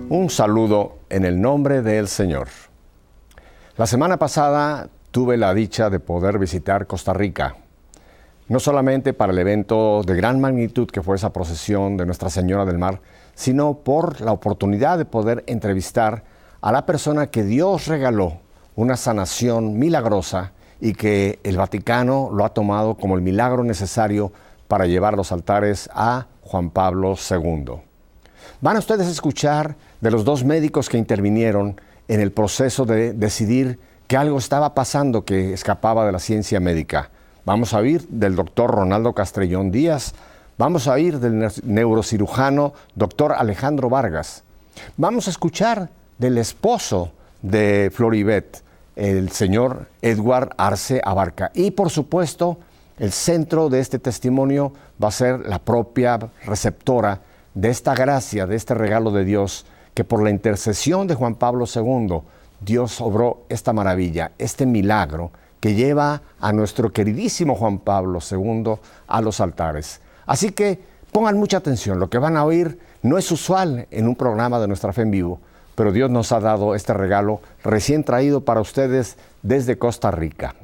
Un saludo en el nombre del Señor. La semana pasada tuve la dicha de poder visitar Costa Rica, no solamente para el evento de gran magnitud que fue esa procesión de Nuestra Señora del Mar, sino por la oportunidad de poder entrevistar a la persona que Dios regaló una sanación milagrosa y que el Vaticano lo ha tomado como el milagro necesario para llevar a los altares a Juan Pablo II. Van a ustedes a escuchar de los dos médicos que intervinieron en el proceso de decidir que algo estaba pasando que escapaba de la ciencia médica. Vamos a oír del doctor Ronaldo Castrellón Díaz, vamos a oír del neurocirujano doctor Alejandro Vargas. Vamos a escuchar del esposo de Floribet, el señor Edward Arce Abarca. Y por supuesto, el centro de este testimonio va a ser la propia receptora de esta gracia, de este regalo de Dios, que por la intercesión de Juan Pablo II, Dios obró esta maravilla, este milagro que lleva a nuestro queridísimo Juan Pablo II a los altares. Así que pongan mucha atención, lo que van a oír no es usual en un programa de Nuestra Fe en Vivo, pero Dios nos ha dado este regalo recién traído para ustedes desde Costa Rica.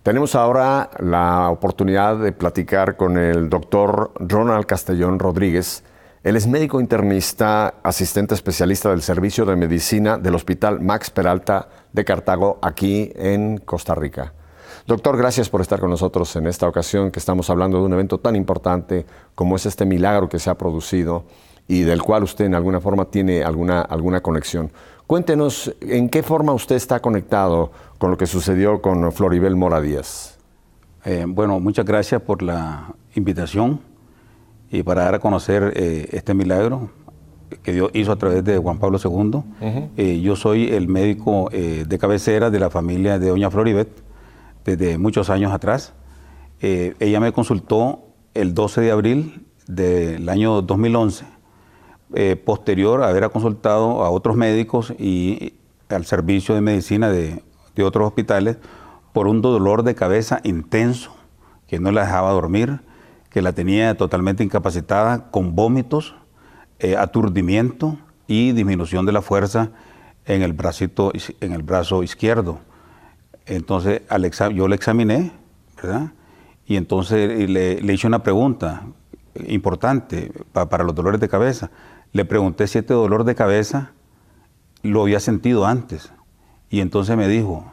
Tenemos ahora la oportunidad de platicar con el doctor Ronald Castrellón Rodríguez. Él es médico internista, asistente especialista del Servicio de Medicina del Hospital Max Peralta de Cartago, aquí en Costa Rica. Doctor, gracias por estar con nosotros en esta ocasión, que estamos hablando de un evento tan importante como es este milagro que se ha producido y del cual usted en alguna forma tiene alguna conexión. Cuéntenos, ¿en qué forma usted está conectado con lo que sucedió con Floribel Mora Díaz? Bueno, muchas gracias por la invitación y para dar a conocer este milagro que Dios hizo a través de Juan Pablo II. Yo soy el médico de cabecera de la familia de doña Floribet desde muchos años atrás. Ella me consultó el 12 de abril del año 2011. Posterior a haber consultado a otros médicos y al servicio de medicina de otros hospitales por un dolor de cabeza intenso que no la dejaba dormir, que la tenía totalmente incapacitada, con vómitos, aturdimiento y disminución de la fuerza en el brazo izquierdo. Entonces yo le examiné, ¿verdad? Y entonces le hice una pregunta importante para los dolores de cabeza. Le pregunté si este dolor de cabeza lo había sentido antes. Y entonces me dijo,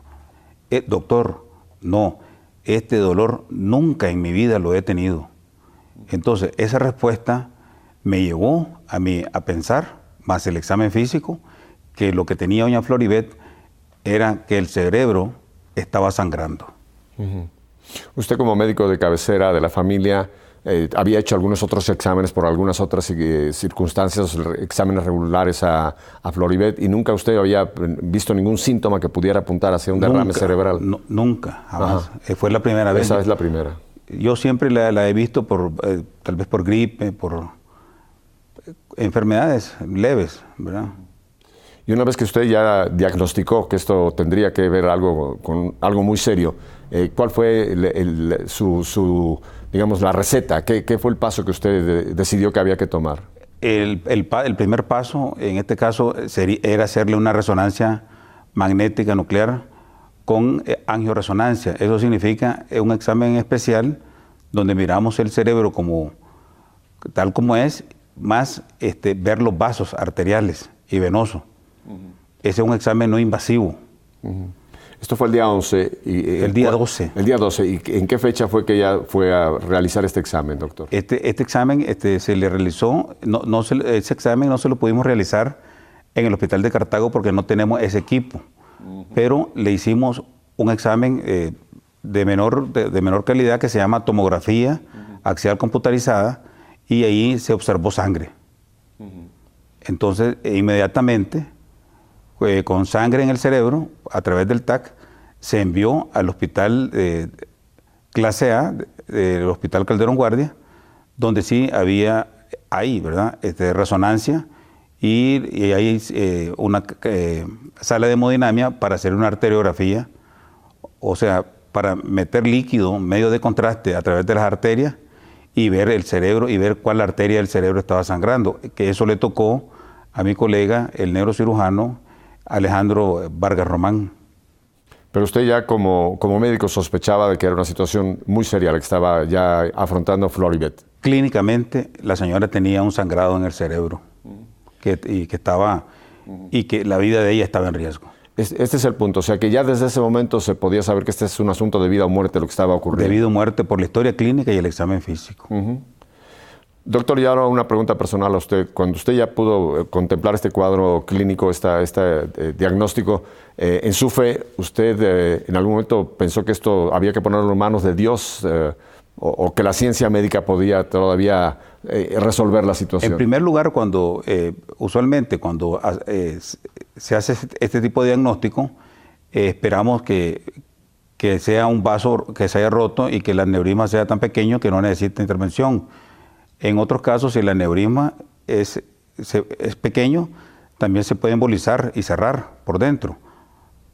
doctor, no, este dolor nunca en mi vida lo he tenido. Entonces esa respuesta me llevó a pensar, más el examen físico, que lo que tenía doña Floribet era que el cerebro estaba sangrando. Usted como médico de cabecera de la familia, había hecho algunos otros exámenes por algunas otras circunstancias, exámenes regulares a Floribet, y nunca usted había visto ningún síntoma que pudiera apuntar hacia un derrame cerebral. Nunca, jamás. Fue la primera vez. Esa es la primera. Yo siempre la he visto tal vez por gripe, por enfermedades leves, ¿verdad? Y una vez que usted ya diagnosticó que esto tendría que ver con algo muy serio, ¿cuál fue digamos, la receta? ¿Qué fue el paso que usted decidió que había que tomar? El primer paso, en este caso, era hacerle una resonancia magnética nuclear con angioresonancia. Eso significa un examen especial donde miramos el cerebro tal como es, más ver los vasos arteriales y venosos. Ese es un examen no invasivo. Esto fue el día 11. El día 12. El día 12. ¿Y en qué fecha fue que ella fue a realizar este examen, doctor? Este examen se le realizó, ese examen no se lo pudimos realizar en el hospital de Cartago porque no tenemos ese equipo. Pero le hicimos un examen de menor calidad que se llama tomografía axial computarizada y ahí se observó sangre. Entonces, inmediatamente con sangre en el cerebro, a través del TAC, se envió al hospital clase A, el Hospital Calderón Guardia, donde sí había ahí, ¿verdad?, resonancia y hay una sala de hemodinamia para hacer una arteriografía, o sea, para meter líquido, medio de contraste a través de las arterias y ver el cerebro y ver cuál arteria del cerebro estaba sangrando, que eso le tocó a mi colega, el neurocirujano Alejandro Vargas Román. Pero usted ya como médico sospechaba de que era una situación muy seria la que estaba ya afrontando Floribet. Clínicamente, la señora tenía un sangrado en el cerebro y que la vida de ella estaba en riesgo. Este es el punto, o sea que ya desde ese momento se podía saber que este es un asunto de vida o muerte lo que estaba ocurriendo. De vida o muerte por la historia clínica y el examen físico. Doctor, y ahora una pregunta personal a usted. Cuando usted ya pudo contemplar este cuadro clínico, este diagnóstico, en su fe, ¿usted en algún momento pensó que esto había que ponerlo en manos de Dios o que la ciencia médica podía todavía resolver la situación? En primer lugar, usualmente cuando se hace este tipo de diagnóstico, esperamos que sea un vaso que se haya roto y que el aneurisma sea tan pequeño que no necesite intervención. En otros casos, si el aneurisma es pequeño, también se puede embolizar y cerrar por dentro.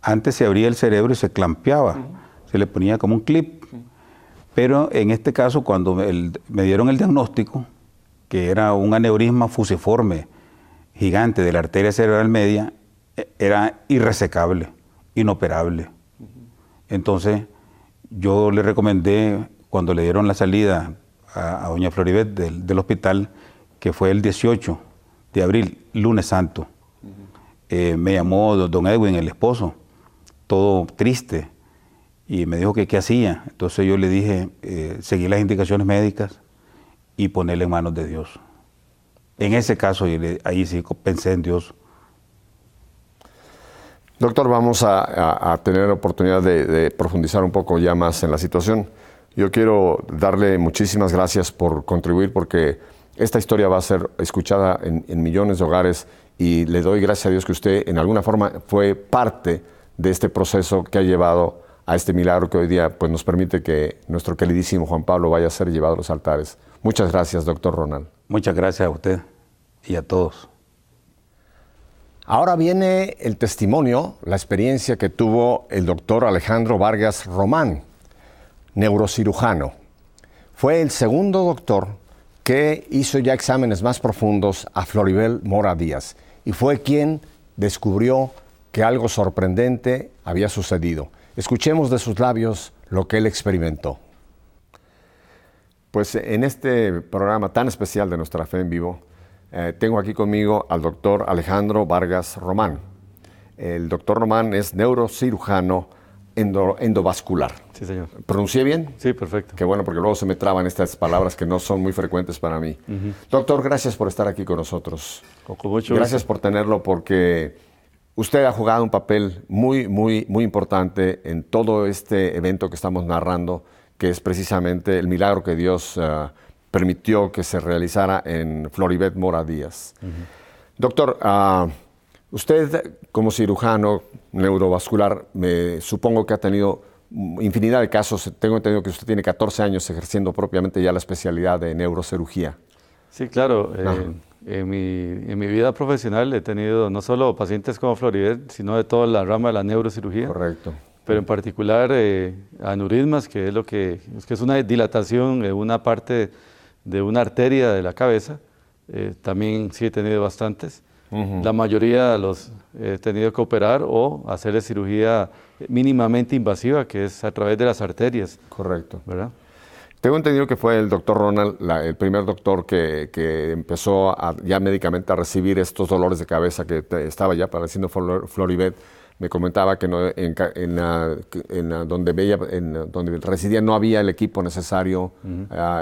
Antes se abría el cerebro y se clampeaba, se le ponía como un clip. Pero en este caso, cuando me dieron el diagnóstico, que era un aneurisma fusiforme gigante de la arteria cerebral media, era irresecable, inoperable. Entonces, yo le recomendé, cuando le dieron la salida a doña Floribet del hospital, que fue el 18 de abril, lunes santo. Me llamó don Edwin, el esposo, todo triste, y me dijo que qué hacía. Entonces yo le dije, seguir las indicaciones médicas y ponerle en manos de Dios. En ese caso, ahí sí pensé en Dios. Doctor, vamos a tener oportunidad de profundizar un poco ya más en la situación. Yo quiero darle muchísimas gracias por contribuir, porque esta historia va a ser escuchada en millones de hogares, y le doy gracias a Dios que usted en alguna forma fue parte de este proceso que ha llevado a este milagro que hoy día pues, nos permite que nuestro queridísimo Juan Pablo vaya a ser llevado a los altares. Muchas gracias, doctor Ronald. Muchas gracias a usted y a todos. Ahora viene el testimonio, la experiencia que tuvo el doctor Alejandro Vargas Román, neurocirujano. Fue el segundo doctor que hizo ya exámenes más profundos a Floribel Mora Díaz, y fue quien descubrió que algo sorprendente había sucedido. Escuchemos de sus labios lo que él experimentó. Pues en este programa tan especial de Nuestra Fe en Vivo, tengo aquí conmigo al doctor Alejandro Vargas Román. El doctor Román es neurocirujano endovascular. Sí, señor. ¿Pronuncié bien? Sí, perfecto. Qué bueno, porque luego se me traban estas palabras que no son muy frecuentes para mí. Doctor, gracias por estar aquí con nosotros. Con mucho Gracias gusto. por tenerlo, porque usted ha jugado un papel muy, muy, muy importante en todo este evento que estamos narrando, que es precisamente el milagro que Dios permitió que se realizara en Floribet Mora Díaz. Doctor, usted como cirujano neurovascular, me supongo que ha tenido infinidad de casos. Tengo entendido que usted tiene 14 años ejerciendo propiamente ya la especialidad de neurocirugía. Sí, claro. En mi vida profesional he tenido no solo pacientes como Floribet, sino de toda la rama de la neurocirugía. Correcto. Pero en particular aneurismas, que es una dilatación de una parte de una arteria de la cabeza. También sí he tenido bastantes. La mayoría los he tenido que operar o hacerle cirugía mínimamente invasiva, que es a través de las arterias. Correcto. ¿Verdad? Tengo entendido que fue el doctor Ronald, el primer doctor que empezó ya médicamente a recibir estos dolores de cabeza que estaba ya padeciendo Floribet. Me comentaba que donde residía no había el equipo necesario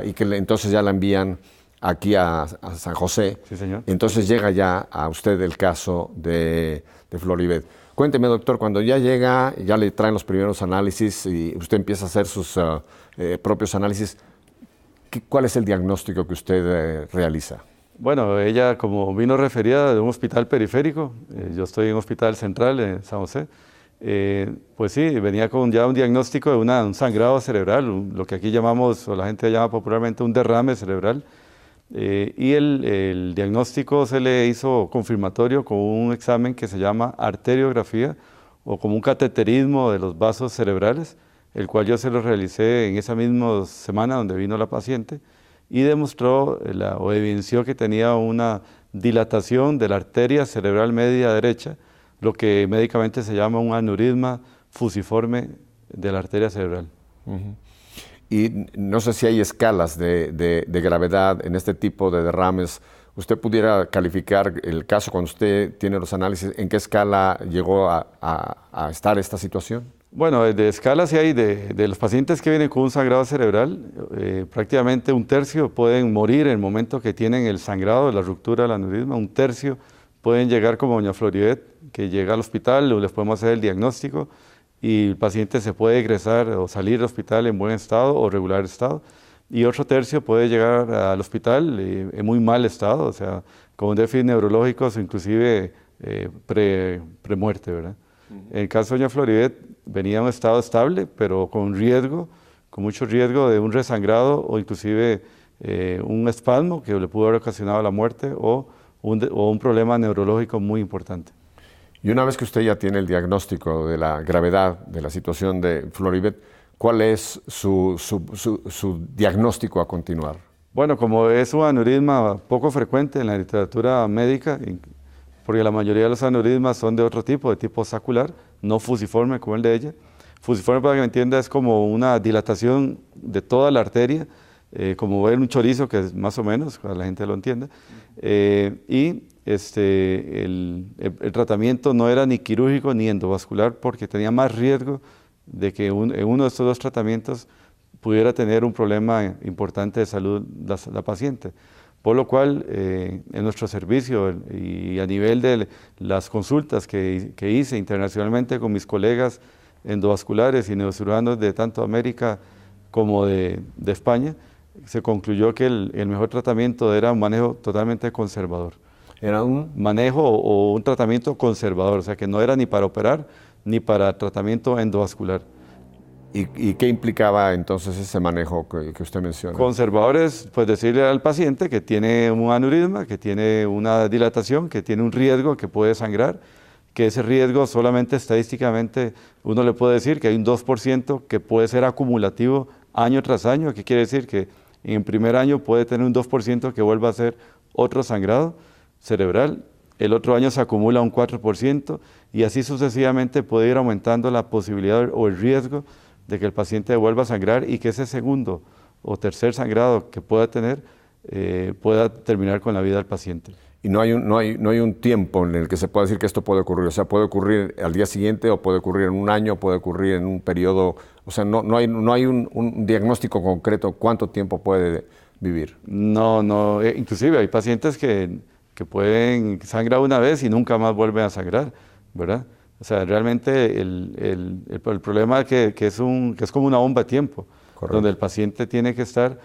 y que entonces ya la envían aquí a San José. Sí, señor. Entonces llega ya a usted el caso de Floribet. Cuénteme, doctor, cuando ya llega, ya le traen los primeros análisis y usted empieza a hacer sus propios análisis, ¿cuál es el diagnóstico que usted realiza? Bueno, ella como vino referida de un hospital periférico, yo estoy en un hospital central en San José, pues sí, venía con ya un diagnóstico de un sangrado cerebral, lo que aquí llamamos, o la gente llama popularmente un derrame cerebral, y el diagnóstico se le hizo confirmatorio con un examen que se llama arteriografía o como un cateterismo de los vasos cerebrales, el cual yo se lo realicé en esa misma semana donde vino la paciente y demostró o evidenció que tenía una dilatación de la arteria cerebral media derecha, lo que médicamente se llama un aneurisma fusiforme de la arteria cerebral. Y no sé si hay escalas de gravedad en este tipo de derrames. ¿Usted pudiera calificar el caso cuando usted tiene los análisis? ¿En qué escala llegó a estar esta situación? Bueno, de escalas sí hay de los pacientes que vienen con un sangrado cerebral, prácticamente un tercio pueden morir en el momento que tienen el sangrado, la ruptura del aneurisma, un tercio pueden llegar como doña Floribet, que llega al hospital, les podemos hacer el diagnóstico y el paciente se puede egresar o salir del hospital en buen estado o regular estado. Y otro tercio puede llegar al hospital en muy mal estado, o sea, con déficits neurológicos o inclusive premuerte, ¿verdad? En el caso de doña Floribet venía en un estado estable, pero con riesgo, con mucho riesgo de un resangrado o inclusive un espasmo que le pudo haber ocasionado la muerte o un problema neurológico muy importante. Y una vez que usted ya tiene el diagnóstico de la gravedad de la situación de Floribet, ¿cuál es su diagnóstico a continuar? Bueno, como es un aneurisma poco frecuente en la literatura médica, porque la mayoría de los aneurismas son de otro tipo, de tipo sacular, no fusiforme como el de ella. Fusiforme, para que me entienda, es como una dilatación de toda la arteria, como ver un chorizo, que es más o menos, para que la gente lo entienda. El tratamiento no era ni quirúrgico ni endovascular, porque tenía más riesgo de que en uno de estos dos tratamientos pudiera tener un problema importante de salud la paciente. Por lo cual, en nuestro servicio y a nivel de las consultas que hice internacionalmente con mis colegas endovasculares y neurocirujanos de tanto América como de España, se concluyó que el mejor tratamiento era un manejo totalmente conservador. ¿Era un manejo o un tratamiento conservador? O sea, que no era ni para operar ni para tratamiento endovascular. ¿Y qué implicaba entonces ese manejo que usted menciona? Conservador es pues decirle al paciente que tiene un aneurisma, que tiene una dilatación, que tiene un riesgo, que puede sangrar, que ese riesgo solamente estadísticamente uno le puede decir que hay un 2% que puede ser acumulativo año tras año. ¿Qué quiere decir? Que en el primer año puede tener un 2% que vuelva a ser otro sangrado cerebral, el otro año se acumula un 4% y así sucesivamente puede ir aumentando la posibilidad o el riesgo de que el paciente vuelva a sangrar y que ese segundo o tercer sangrado que pueda tener pueda terminar con la vida del paciente. Y no hay un tiempo en el que se pueda decir que esto puede ocurrir, o sea, puede ocurrir al día siguiente o puede ocurrir en un año, puede ocurrir en un periodo, o sea, no hay un diagnóstico concreto cuánto tiempo puede vivir. No, inclusive hay pacientes que pueden sangrar una vez y nunca más vuelven a sangrar, ¿verdad? O sea, realmente el problema es que es como una bomba de tiempo. Correcto. Donde el paciente tiene que estar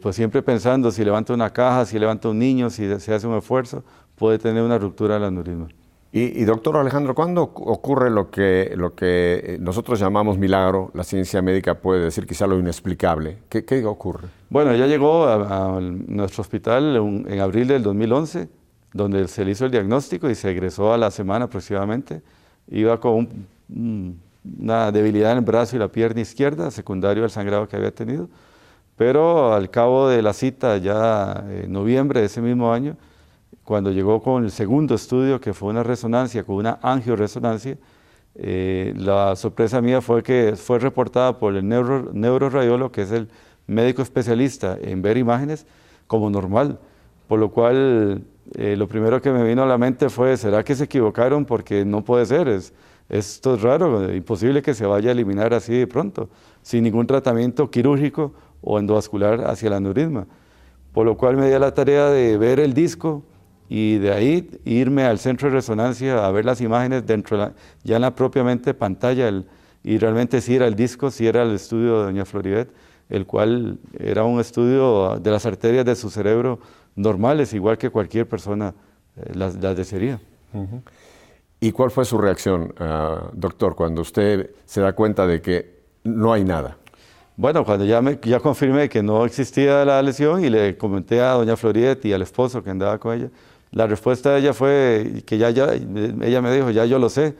pues siempre pensando si levanta una caja, si levanta un niño, si se hace un esfuerzo, puede tener una ruptura del aneurisma. Y doctor Alejandro, ¿cuándo ocurre lo que nosotros llamamos milagro? La ciencia médica puede decir quizá lo inexplicable. ¿Qué ocurre? Bueno, ella llegó a nuestro hospital en abril del 2011, donde se le hizo el diagnóstico y se egresó a la semana aproximadamente. Iba con una debilidad en el brazo y la pierna izquierda, secundario al sangrado que había tenido. Pero al cabo de la cita, ya en noviembre de ese mismo año, cuando llegó con el segundo estudio, que fue una resonancia, con una angioresonancia, la sorpresa mía fue que fue reportada por el neuroradiólogo, que es el médico especialista en ver imágenes, como normal. Por lo cual, lo primero que me vino a la mente fue, ¿será que se equivocaron? Porque no puede ser, esto es raro, imposible que se vaya a eliminar así de pronto, sin ningún tratamiento quirúrgico o endovascular hacia el aneurisma. Por lo cual me di a la tarea de ver el disco y de ahí irme al centro de resonancia a ver las imágenes ya en la propiamente pantalla, y realmente sí era el disco, sí era el estudio de doña Floribet, el cual era un estudio de las arterias de su cerebro normales, igual que cualquier persona las desearía. ¿Y cuál fue su reacción, doctor, cuando usted se da cuenta de que no hay nada? Bueno, cuando ya confirmé que no existía la lesión y le comenté a doña Floridet y al esposo que andaba con ella, la respuesta de ella fue que ella me dijo, ya yo lo sé,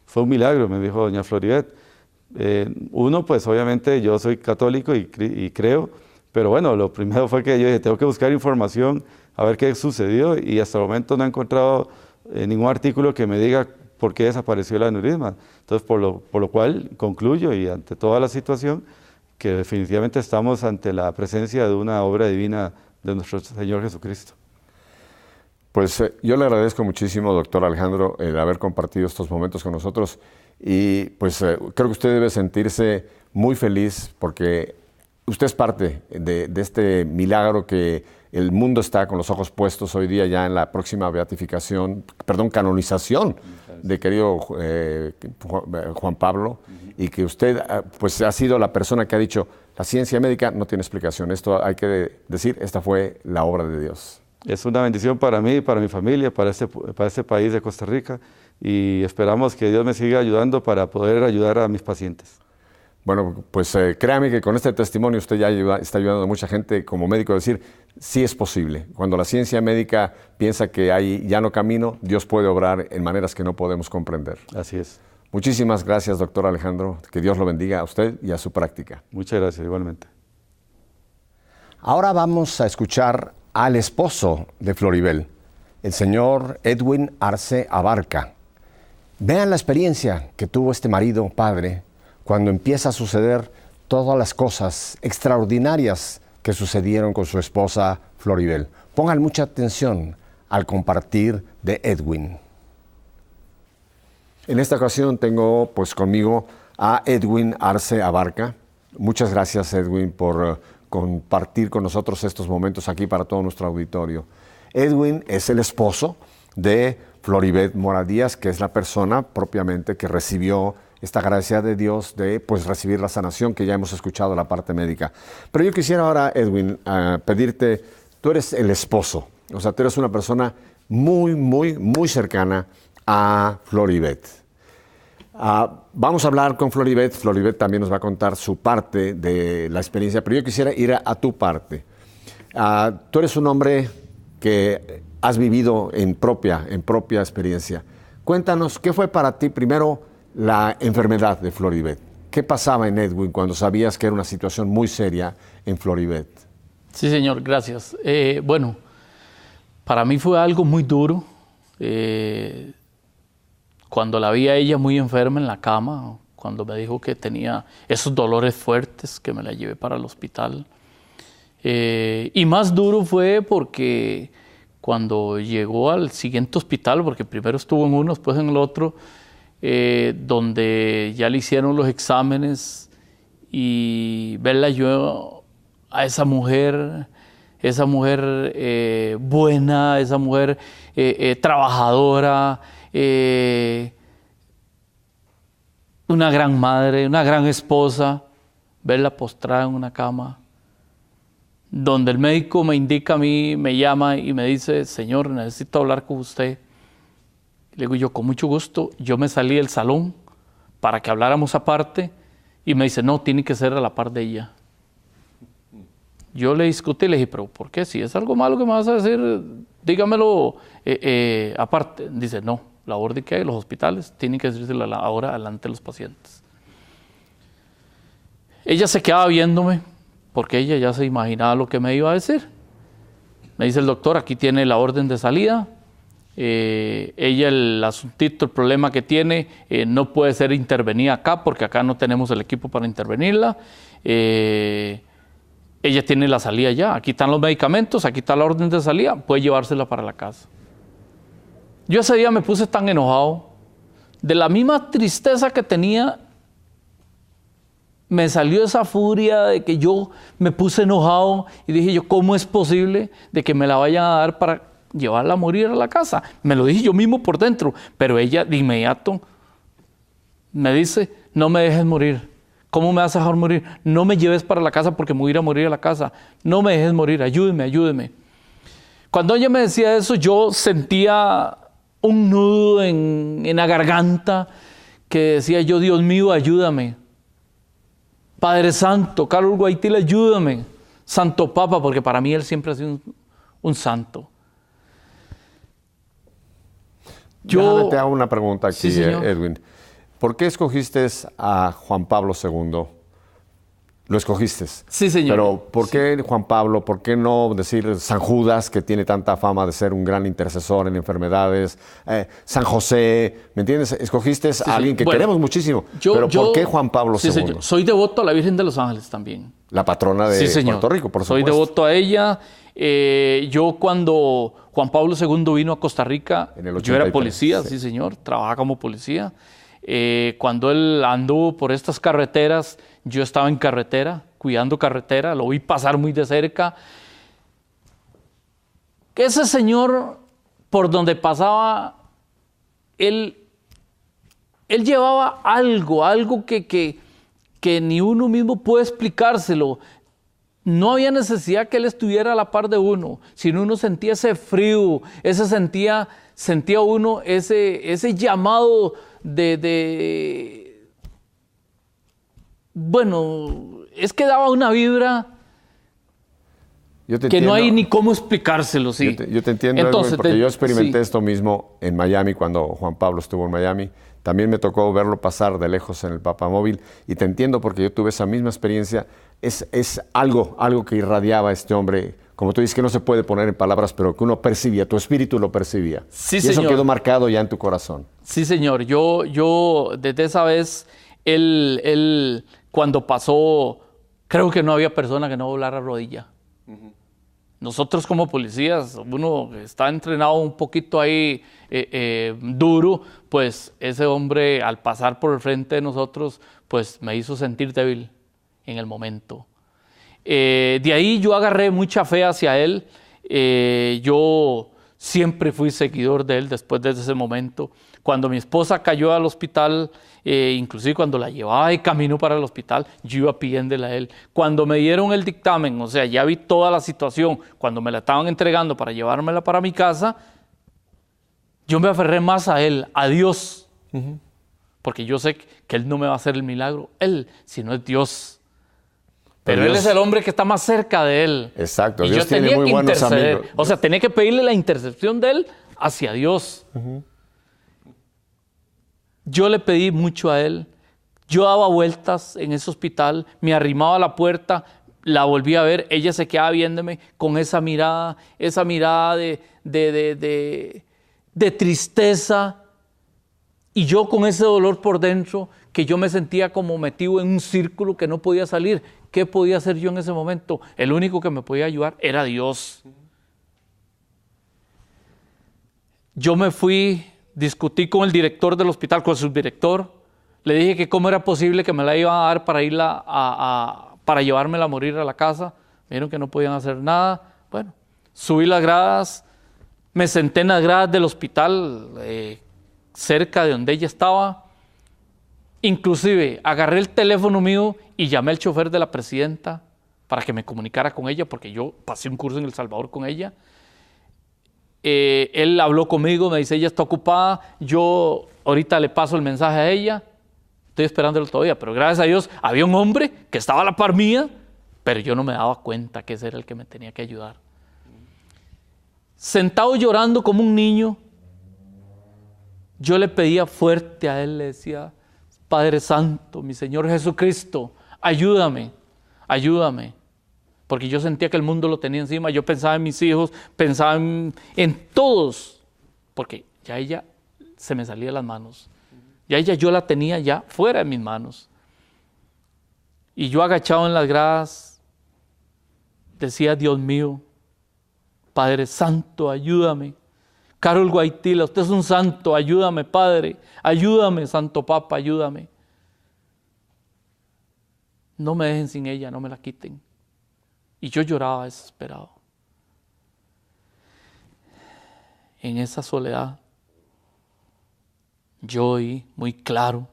fue un milagro, me dijo doña Floridet. Uno, pues obviamente yo soy católico y creo, pero bueno, lo primero fue que yo dije, tengo que buscar información, a ver qué sucedió, y hasta el momento no he encontrado ningún artículo que me diga por qué desapareció el aneurisma. Entonces, por lo cual concluyo, y ante toda la situación, que definitivamente estamos ante la presencia de una obra divina de nuestro Señor Jesucristo. Pues yo le agradezco muchísimo, doctor Alejandro, el haber compartido estos momentos con nosotros, y pues creo que usted debe sentirse muy feliz porque usted es parte de este milagro que el mundo está con los ojos puestos hoy día ya en la próxima canonización de querido Juan Pablo, y que usted pues ha sido la persona que ha dicho, la ciencia médica no tiene explicación, esto hay que decir, esta fue la obra de Dios. Es una bendición para mí, para mi familia, para este país de Costa Rica, y esperamos que Dios me siga ayudando para poder ayudar a mis pacientes. Bueno, pues créame que con este testimonio usted ya está ayudando a mucha gente como médico a decir, sí es posible. Cuando la ciencia médica piensa que hay llano camino, Dios puede obrar en maneras que no podemos comprender. Así es. Muchísimas gracias, doctor Alejandro. Que Dios lo bendiga a usted y a su práctica. Muchas gracias, igualmente. Ahora vamos a escuchar al esposo de Floribel, el señor Edwin Arce Abarca. Vean la experiencia que tuvo este marido padre cuando empieza a suceder todas las cosas extraordinarias que sucedieron con su esposa Floribel. Pongan mucha atención al compartir de Edwin. En esta ocasión tengo pues conmigo a Edwin Arce Abarca. Muchas gracias, Edwin, por compartir con nosotros estos momentos aquí para todo nuestro auditorio. Edwin es el esposo de Floribel Mora Díaz, que es la persona propiamente que recibió esta gracia de Dios de pues recibir la sanación, que ya hemos escuchado la parte médica. Pero yo quisiera ahora, Edwin, pedirte, tú eres el esposo, o sea, tú eres una persona muy cercana a Floribel. Vamos a hablar con Floribel. Floribel también nos va a contar su parte de la experiencia, pero yo quisiera ir a tu parte. Tú eres un hombre que has vivido en propia experiencia. Cuéntanos, ¿qué fue para ti primero la enfermedad de Floribel? ¿Qué pasaba en Edwin cuando sabías que era una situación muy seria en Floribel? Sí, señor, gracias. Bueno, para mí fue algo muy duro. Cuando la vi a ella muy enferma en la cama, cuando me dijo que tenía esos dolores fuertes, que me la llevé para el hospital. Y más duro fue porque cuando llegó al siguiente hospital, porque primero estuvo en uno, después en el otro, donde ya le hicieron los exámenes, y verla yo a esa mujer buena, esa mujer trabajadora, una gran madre, una gran esposa, verla postrada en una cama, donde el médico me indica a mí, me llama y me dice, señor, necesito hablar con usted. Le digo yo, con mucho gusto. Yo me salí del salón para que habláramos aparte, y me dice, no, tiene que ser a la par de ella. Yo le discutí y le dije, pero ¿por qué? Si es algo malo que me vas a decir, dígamelo aparte. Dice, no, la orden que hay en los hospitales tiene que decirse ahora delante de los pacientes. Ella se quedaba viéndome, porque ella ya se imaginaba lo que me iba a decir. Me dice el doctor, aquí tiene la orden de salida. Ella, el asuntito, el problema que tiene, no puede ser intervenida acá, porque acá no tenemos el equipo para intervenirla. Ella tiene la salida ya, aquí están los medicamentos, aquí está la orden de salida, puede llevársela para la casa. Yo ese día me puse tan enojado, de la misma tristeza que tenía, me salió esa furia de que yo me puse enojado y dije yo, ¿cómo es posible de que me la vayan a dar para llevarla a morir a la casa? Me lo dije yo mismo por dentro, pero ella de inmediato me dice, no me dejes morir. ¿Cómo me vas a dejar morir? No me lleves para la casa porque me voy a ir a morir a la casa. No me dejes morir, ayúdeme, ayúdeme. Cuando ella me decía eso, yo sentía un nudo en la garganta que decía yo, Dios mío, ayúdame. Padre Santo, Carlos Guaitil, ayúdame. Santo Papa, porque para mí él siempre ha sido un santo. Déjame te hago una pregunta aquí, Sí, señor. Edwin. ¿Por qué escogiste a Juan Pablo II? Lo escogiste. Sí, señor. Pero ¿por qué Juan Pablo? ¿Por qué no decir San Judas, que tiene tanta fama de ser un gran intercesor en enfermedades? San José, ¿me entiendes? Escogiste a alguien que queremos muchísimo. Pero ¿por qué Juan Pablo II? Señor. Soy devoto a la Virgen de los Ángeles también. La patrona de Puerto Rico, por supuesto. Soy devoto a ella. Yo cuando Juan Pablo II vino a Costa Rica, yo era policía, sí señor, trabajaba como policía. Cuando él anduvo por estas carreteras, yo estaba en carretera, cuidando carretera, lo vi pasar muy de cerca. Que ese señor, por donde pasaba, él llevaba algo que ni uno mismo puede explicárselo. No había necesidad que él estuviera a la par de uno, sino uno sentía ese frío, sentía uno ese llamado bueno, es que daba una vibra que no hay ni cómo explicárselo, sí. Yo te entiendo, entonces, Edwin, porque yo experimenté esto mismo en Miami, cuando Juan Pablo estuvo en Miami. También me tocó verlo pasar de lejos en el Papamóvil, y te entiendo porque yo tuve esa misma experiencia. Es algo que irradiaba este hombre, como tú dices, que no se puede poner en palabras, pero que uno percibía, tu espíritu lo percibía. Sí, y señor. Eso quedó marcado ya en tu corazón. Sí, señor. Yo desde esa vez, él cuando pasó, creo que no había persona que no doblara rodilla. Nosotros como policías, uno está entrenado un poquito ahí duro, pues ese hombre al pasar por el frente de nosotros, pues me hizo sentir débil en el momento. De ahí yo agarré mucha fe hacia él. Yo siempre fui seguidor de él después de ese momento. Cuando mi esposa cayó al hospital, inclusive cuando la llevaba de camino para el hospital, yo iba pidiéndole a él. Cuando me dieron el dictamen, o sea, ya vi toda la situación, cuando me la estaban entregando para llevármela para mi casa, yo me aferré más a él, a Dios, porque yo sé que él no me va a hacer el milagro, él, sino es Dios. Pero Dios, él es el hombre que está más cerca de él. Exacto, y Dios yo tenía tiene muy que buenos interceder. amigos. O sea, tenía que pedirle la intercepción de él hacia Dios. Yo le pedí mucho a él. Yo daba vueltas en ese hospital, me arrimaba a la puerta, la volví a ver, ella se quedaba viéndome con esa mirada de tristeza. Y yo con ese dolor por dentro, que yo me sentía como metido en un círculo que no podía salir. ¿Qué podía hacer yo en ese momento? El único que me podía ayudar era Dios. Yo me fui, discutí con el director del hospital, con el subdirector. Le dije que cómo era posible que me la iban a dar para llevármela a morir a la casa. Me dijeron que no podían hacer nada. Bueno, subí las gradas, me senté en las gradas del hospital, cerca de donde ella estaba. Inclusive agarré el teléfono mío y llamé al chofer de la presidenta para que me comunicara con ella, porque yo pasé un curso en El Salvador con ella. Él habló conmigo, me dice, ella está ocupada, yo ahorita le paso el mensaje a ella, estoy esperándolo todavía, pero gracias a Dios había un hombre que estaba a la par mía, pero yo no me daba cuenta que ese era el que me tenía que ayudar. Sentado llorando como un niño, yo le pedía fuerte a él, le decía, Padre Santo, mi Señor Jesucristo, ayúdame, ayúdame. Porque yo sentía que el mundo lo tenía encima, yo pensaba en mis hijos, pensaba en todos, porque ya ella se me salía de las manos. Ya ella yo la tenía ya fuera de mis manos. Y yo agachado en las gradas, decía, Dios mío, Padre Santo, ayúdame. Carol Guaitila, usted es un santo, ayúdame, Padre, ayúdame, Santo Papa, ayúdame. No me dejen sin ella, no me la quiten. Y yo lloraba desesperado. En esa soledad, yo oí muy claro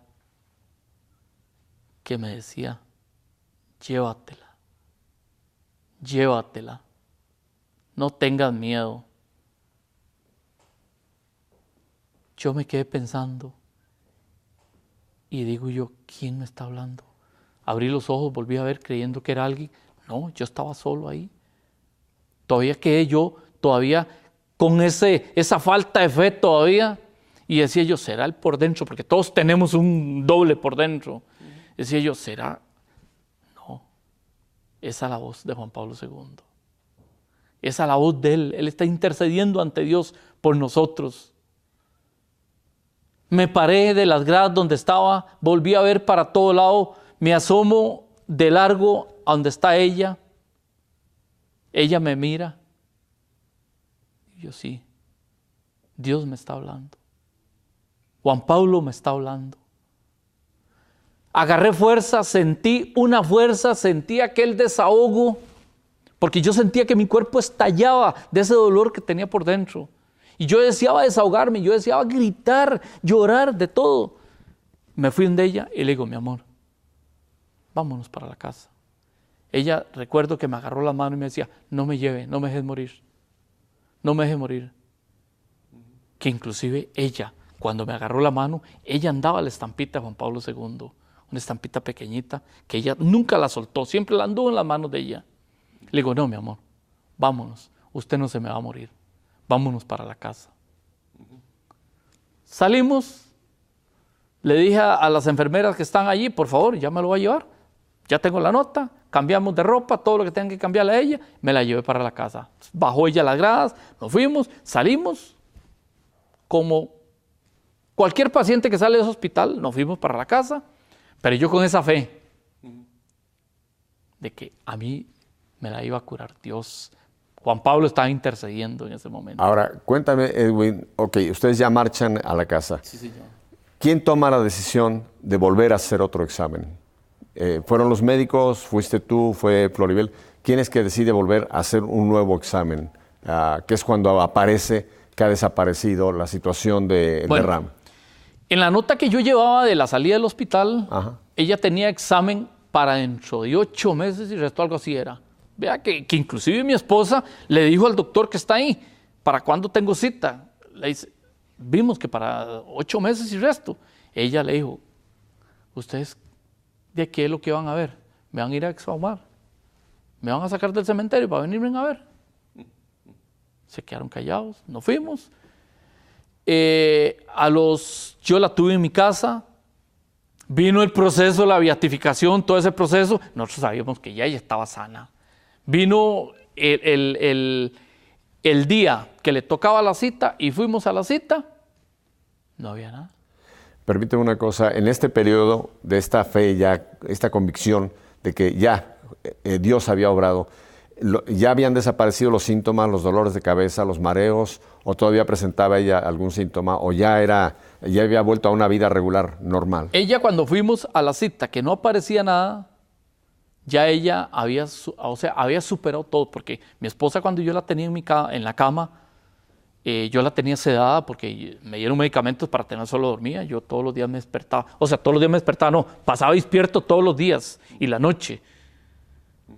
que me decía, llévatela, llévatela, no tengas miedo. Yo me quedé pensando y digo yo, ¿quién me está hablando? Abrí los ojos, volví a ver creyendo que era alguien. No, yo estaba solo ahí. Todavía quedé yo, todavía con esa falta de fe todavía. Y decía yo, ¿será el por dentro? Porque todos tenemos un doble por dentro. Decía yo, ¿será? No, esa es la voz de Juan Pablo II. Esa es la voz de él. Él está intercediendo ante Dios por nosotros. Me paré de las gradas donde estaba, volví a ver para todo lado, me asomo de largo a donde está ella. Ella me mira. Y yo, sí, Dios me está hablando. Juan Pablo me está hablando. Agarré fuerza, sentí una fuerza, sentí aquel desahogo, porque yo sentía que mi cuerpo estallaba de ese dolor que tenía por dentro. Y yo deseaba desahogarme, yo deseaba gritar, llorar, de todo. Me fui donde ella y le digo, mi amor, vámonos para la casa. Ella, recuerdo que me agarró la mano y me decía, no me lleve, no me dejes morir. No me dejes morir. Que inclusive ella, cuando me agarró la mano, ella andaba la estampita de Juan Pablo II, una estampita pequeñita, que ella nunca la soltó, siempre la anduvo en las manos de ella. Le digo, no, mi amor, vámonos, usted no se me va a morir, vámonos para la casa. Salimos, le dije a las enfermeras que están allí, por favor, ya me lo voy a llevar, ya tengo la nota, cambiamos de ropa, todo lo que tengan que cambiarle a ella, me la llevé para la casa. Bajó ella las gradas, nos fuimos, salimos, como cualquier paciente que sale de ese hospital, nos fuimos para la casa, pero yo con esa fe de que a mí me la iba a curar Dios. Juan Pablo estaba intercediendo en ese momento. Ahora, cuéntame, Edwin, ok, ustedes ya marchan a la casa. Sí, señor. ¿Quién toma la decisión de volver a hacer otro examen? ¿Fueron los médicos? ¿Fuiste tú? ¿Fue Floribel? ¿Quién es que decide volver a hacer un nuevo examen? Que es cuando aparece que ha desaparecido la situación del derrame. En la nota que yo llevaba de la salida del hospital, Ajá. ella tenía examen para dentro de 8 meses y resto algo así era. Vea que inclusive mi esposa le dijo al doctor que está ahí, ¿para cuándo tengo cita? Le dice, vimos que para 8 meses y resto. Ella le dijo, ustedes de qué es lo que van a ver, me van a ir a exhumar, me van a sacar del cementerio para venirme a ver. Se quedaron callados, nos fuimos. Yo la tuve en mi casa, vino el proceso, la beatificación, todo ese proceso, nosotros sabíamos que ya ella estaba sana. Vino el día que le tocaba la cita y fuimos a la cita, no había nada. Permíteme una cosa, en este periodo de esta fe, ya esta convicción de que ya Dios había obrado, ¿ya habían desaparecido los síntomas, los dolores de cabeza, los mareos, o todavía presentaba ella algún síntoma, o ya había vuelto a una vida regular, normal? Ella, cuando fuimos a la cita, que no aparecía nada, ya ella había superado todo, porque mi esposa, cuando yo la tenía en la cama, yo la tenía sedada porque me dieron medicamentos para tener solo dormía. Yo todos los días me despertaba, pasaba despierto todos los días y la noche.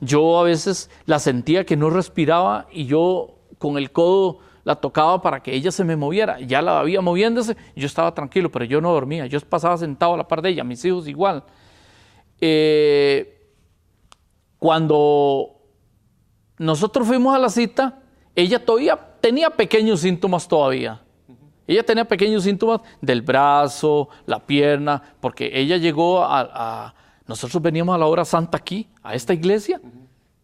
Yo a veces la sentía que no respiraba y yo con el codo la tocaba para que ella se me moviera. Ya la había moviéndose, yo estaba tranquilo, pero yo no dormía. Yo pasaba sentado a la par de ella, mis hijos igual. Cuando nosotros fuimos a la cita, ella todavía tenía pequeños síntomas todavía. Ella tenía pequeños síntomas del brazo, la pierna, porque ella llegó nosotros veníamos a la hora santa aquí, a esta iglesia,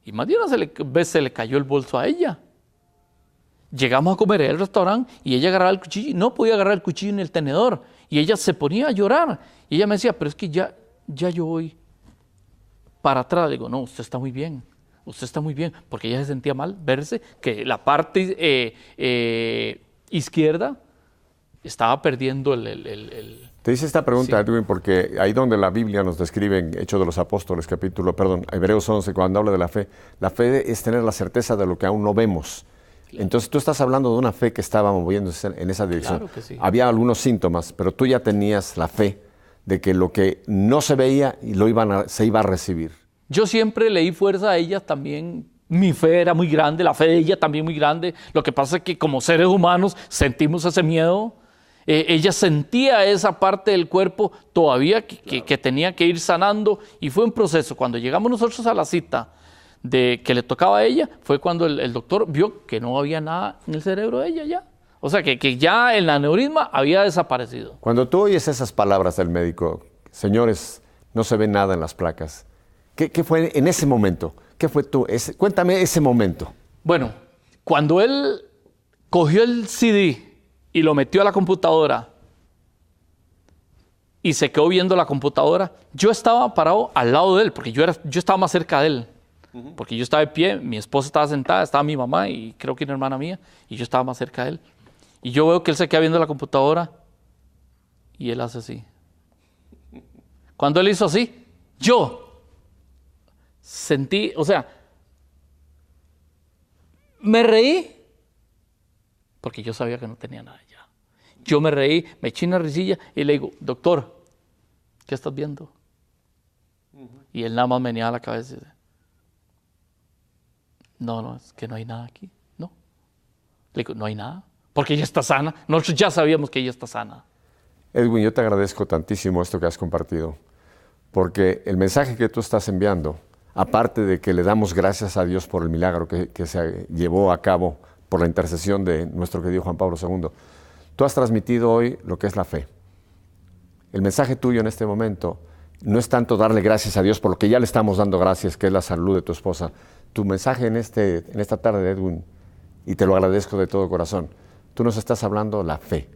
y más de una vez se le cayó el bolso a ella. Llegamos a comer en el restaurante y ella agarraba el cuchillo, y no podía agarrar el cuchillo ni el tenedor, y ella se ponía a llorar. Y ella me decía, pero es que ya yo voy para atrás. Le digo, no, usted está muy bien, porque ella se sentía mal verse que la parte izquierda estaba perdiendo Te hice esta pregunta, Sí. Edwin, porque ahí donde la Biblia nos describe en Hechos de los Apóstoles, Hebreos 11, cuando habla de la fe es tener la certeza de lo que aún no vemos. Claro. Entonces tú estás hablando de una fe que estaba moviéndose en esa dirección. Claro que sí. Había algunos síntomas, pero tú ya tenías la fe de que lo que no se veía se iba a recibir. Yo siempre le di fuerza a ella también Mi fe era muy grande, la fe de ella también muy grande. Lo que pasa es que como seres humanos sentimos ese miedo. Ella sentía esa parte del cuerpo todavía que tenía que ir sanando, y fue un proceso. Cuando llegamos nosotros a la cita de que le tocaba a ella, fue cuando el doctor vio que no había nada en el cerebro de ella ya. O sea, que ya el aneurisma había desaparecido. Cuando tú oyes esas palabras del médico, señores, no se ve nada en las placas, ¿qué fue en ese momento? ¿Qué fue tú? Cuéntame ese momento. Bueno, cuando él cogió el CD y lo metió a la computadora y se quedó viendo la computadora, yo estaba parado al lado de él, porque yo estaba más cerca de él. Porque yo estaba de pie, mi esposa estaba sentada, estaba mi mamá y creo que una hermana mía, y yo estaba más cerca de él. Y yo veo que él se queda viendo la computadora y él hace así. Cuando él hizo así, yo sentí, o sea, me reí porque yo sabía que no tenía nada ya. Yo me reí, me eché una risilla y le digo, doctor, ¿qué estás viendo? Y él nada más meneaba la cabeza y dice, no, es que no hay nada aquí, no. Le digo, no hay nada, porque ella está sana. Nosotros ya sabíamos que ella está sana. Edwin, yo te agradezco tantísimo esto que has compartido, porque el mensaje que tú estás enviando, aparte de que le damos gracias a Dios por el milagro que se llevó a cabo por la intercesión de nuestro querido Juan Pablo II, tú has transmitido hoy lo que es la fe. El mensaje tuyo en este momento no es tanto darle gracias a Dios por lo que ya le estamos dando gracias, que es la salud de tu esposa. Tu mensaje en esta tarde, Edwin, y te lo agradezco de todo corazón, tú nos estás hablando la fe,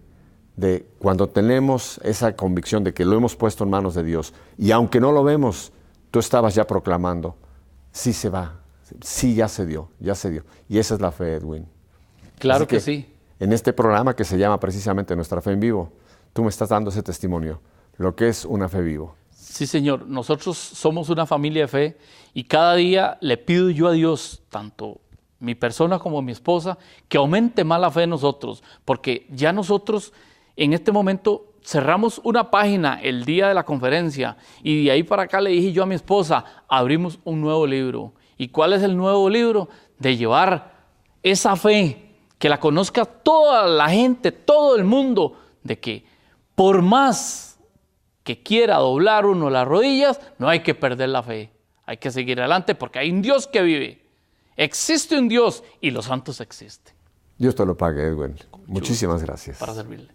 de cuando tenemos esa convicción de que lo hemos puesto en manos de Dios, y aunque no lo vemos, tú estabas ya proclamando, sí se va, sí ya se dio, y esa es la fe, Edwin. Claro Así que sí. En este programa que se llama precisamente Nuestra Fe en Vivo, tú me estás dando ese testimonio, lo que es una fe vivo. Sí, Señor, nosotros somos una familia de fe y cada día le pido yo a Dios, tanto mi persona como mi esposa, que aumente más la fe en nosotros, porque ya nosotros en este momento cerramos una página el día de la conferencia y de ahí para acá le dije yo a mi esposa, abrimos un nuevo libro. ¿Y cuál es el nuevo libro? De llevar esa fe, que la conozca toda la gente, todo el mundo, de que por más que quiera doblar uno las rodillas, no hay que perder la fe. Hay que seguir adelante porque hay un Dios que vive. Existe un Dios y los santos existen. Dios te lo pague, Edwin. Muchísimas gracias. Para servirle.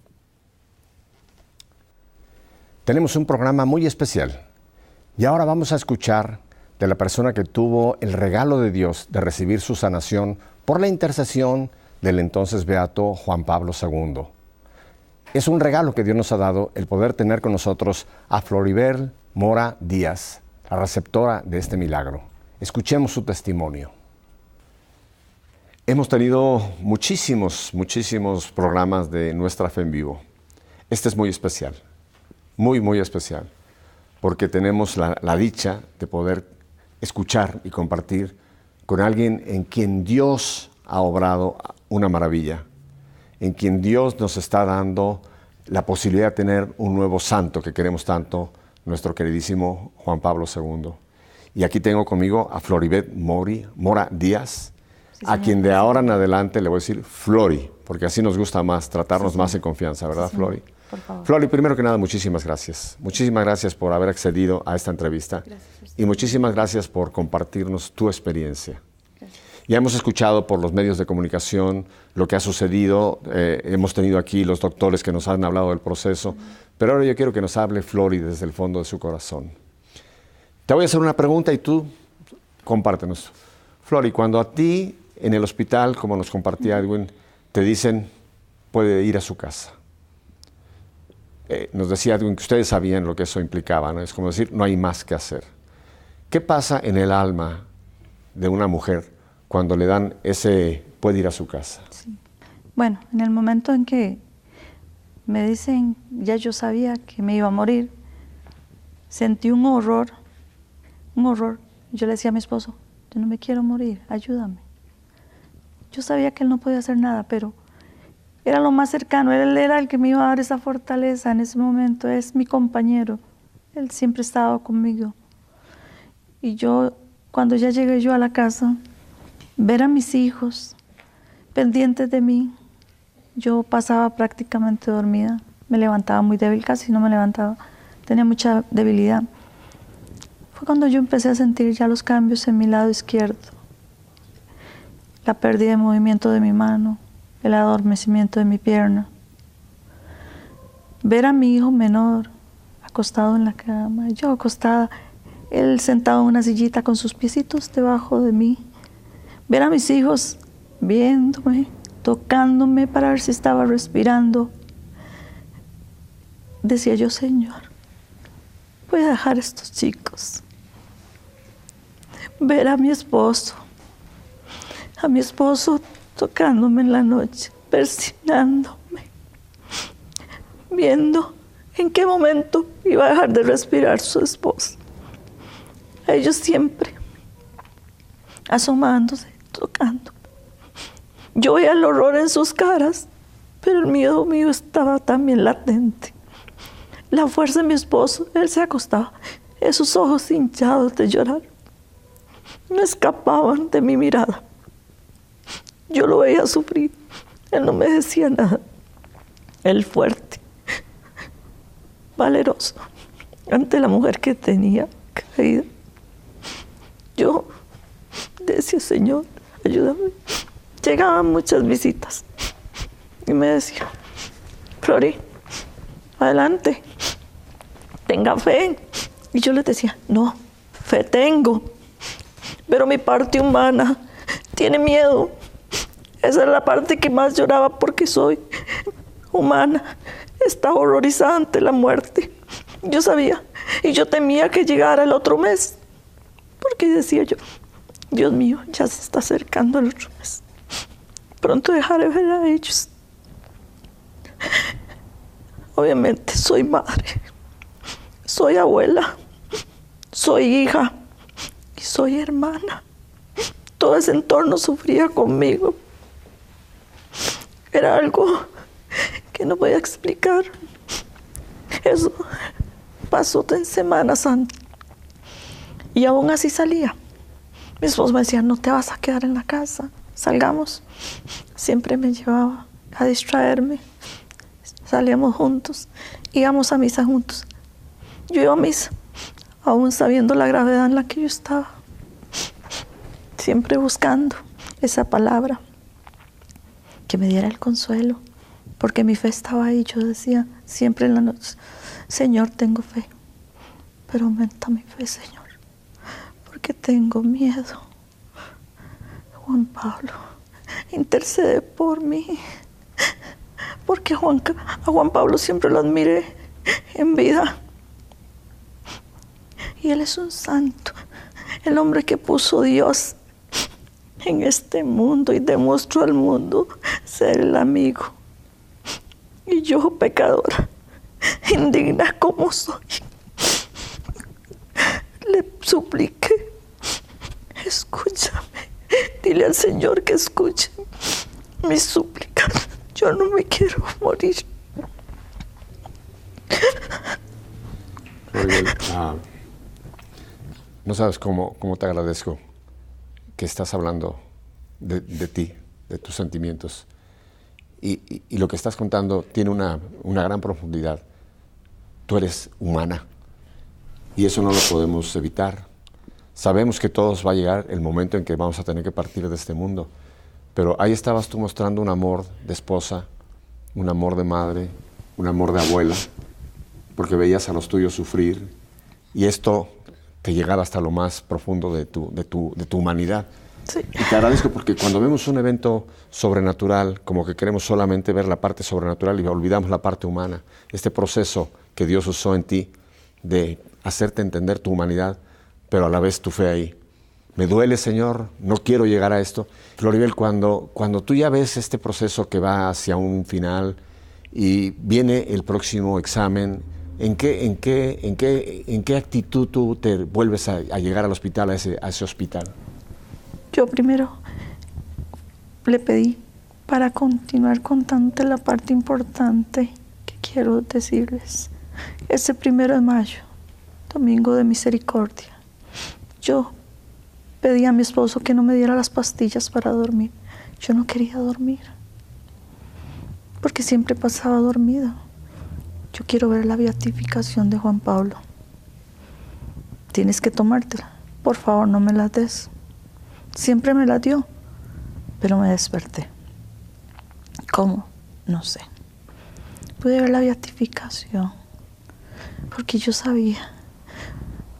Tenemos un programa muy especial y ahora vamos a escuchar de la persona que tuvo el regalo de Dios de recibir su sanación por la intercesión del entonces beato Juan Pablo II. Es un regalo que Dios nos ha dado el poder tener con nosotros a Floribel Mora Díaz, la receptora de este milagro. Escuchemos su testimonio. Hemos tenido muchísimos programas de Nuestra Fe en Vivo. Este es muy especial, muy especial, porque tenemos la dicha de poder escuchar y compartir con alguien en quien Dios ha obrado una maravilla, en quien Dios nos está dando la posibilidad de tener un nuevo santo que queremos tanto, nuestro queridísimo Juan Pablo II. Y aquí tengo conmigo a Floribel Mora Díaz, sí, a quien de ahora en adelante le voy a decir Flori, porque así nos gusta más, tratarnos más en confianza, ¿verdad, sí, Flori? Por favor. Flori, primero que nada, muchísimas gracias. Muchísimas gracias por haber accedido a esta entrevista. Gracias, y muchísimas gracias por compartirnos tu experiencia. Ya hemos escuchado por los medios de comunicación lo que ha sucedido, hemos tenido aquí los doctores que nos han hablado del proceso, pero ahora yo quiero que nos hable Flori desde el fondo de su corazón. Te voy a hacer una pregunta y tú compártenos. Flori, cuando a ti en el hospital, como nos compartía Edwin, te dicen puede ir a su casa. Nos decía Edwin que ustedes sabían lo que eso implicaba, ¿no? Es como decir, no hay más que hacer. ¿Qué pasa en el alma de una mujer cuando le dan ese puede ir a su casa? Sí. Bueno, en el momento en que me dicen, ya yo sabía que me iba a morir, sentí un horror. Yo le decía a mi esposo, yo no me quiero morir, ayúdame. Yo sabía que él no podía hacer nada, pero era lo más cercano, él era el que me iba a dar esa fortaleza en ese momento, es mi compañero, él siempre estaba conmigo. Y yo, cuando ya llegué yo a la casa, ver a mis hijos pendientes de mí. Yo pasaba prácticamente dormida, me levantaba muy débil, casi no me levantaba, tenía mucha debilidad. Fue cuando yo empecé a sentir ya los cambios en mi lado izquierdo, la pérdida de movimiento de mi mano, el adormecimiento de mi pierna. Ver a mi hijo menor acostado en la cama, yo acostada, él sentado en una sillita con sus piecitos debajo de mí. Ver a mis hijos viéndome, tocándome para ver si estaba respirando. Decía yo, Señor, voy a dejar a estos chicos. Ver a mi esposo tocándome en la noche, persignándome, viendo en qué momento iba a dejar de respirar su esposa. A ellos siempre asomándose, tocándome. Yo veía el horror en sus caras, pero el miedo mío estaba también latente. La fuerza de mi esposo, él se acostaba, esos ojos hinchados de llorar, no escapaban de mi mirada. Yo lo veía sufrir, él no me decía nada. Él fuerte, valeroso, ante la mujer que tenía caída. Yo decía, Señor, ayúdame. Llegaban muchas visitas y me decía, Flori, adelante, tenga fe. Y yo les decía, no, fe tengo, pero mi parte humana tiene miedo. Esa es la parte que más lloraba porque soy humana. Estaba horrorizada ante la muerte. Yo sabía y yo temía que llegara el otro mes, porque decía yo, Dios mío, ya se está acercando el otro mes. Pronto dejaré ver a ellos. Obviamente soy madre, soy abuela, soy hija y soy hermana. Todo ese entorno sufría conmigo. Era algo que no voy a explicar. Eso pasó en Semana Santa. Y aún así salía. Mi esposo me decía, no te vas a quedar en la casa, salgamos. Siempre me llevaba a distraerme. Salíamos juntos, íbamos a misa juntos. Yo iba a misa, aún sabiendo la gravedad en la que yo estaba. Siempre buscando esa palabra que me diera el consuelo, porque mi fe estaba ahí. Yo decía siempre en la noche, Señor, tengo fe, pero aumenta mi fe, Señor, porque tengo miedo. Juan Pablo, intercede por mí, porque a Juan Pablo siempre lo admiré en vida. Y él es un santo, el hombre que puso Dios en este mundo y demostró al mundo ser el amigo. Y yo, pecadora, indigna como soy, le supliqué, escúchame, dile al Señor que escuche mis súplicas. Yo no me quiero morir. No sabes cómo te agradezco que estás hablando de ti, de tus sentimientos. Y lo que estás contando tiene una gran profundidad. Tú eres humana y eso no lo podemos evitar. Sabemos que todos va a llegar el momento en que vamos a tener que partir de este mundo, pero ahí estabas tú mostrando un amor de esposa, un amor de madre, un amor de abuela, porque veías a los tuyos sufrir y esto te llegaba hasta lo más profundo de tu humanidad. Sí. Y te agradezco porque cuando vemos un evento sobrenatural, como que queremos solamente ver la parte sobrenatural y olvidamos la parte humana. Este proceso que Dios usó en ti de hacerte entender tu humanidad, pero a la vez tu fe ahí. Me duele, Señor, no quiero llegar a esto. Floribel, cuando tú ya ves este proceso que va hacia un final y viene el próximo examen, ¿en qué actitud tú te vuelves a llegar al hospital, a ese hospital? Yo primero le pedí para continuar contando la parte importante que quiero decirles. Ese 1 de mayo, domingo de misericordia, yo pedí a mi esposo que no me diera las pastillas para dormir. Yo no quería dormir, porque siempre pasaba dormida. Yo quiero ver la beatificación de Juan Pablo. Tienes que tomártela. Por favor, no me la des. Siempre me la dio, pero me desperté. ¿Cómo? No sé. Pude ver la beatificación, porque yo sabía,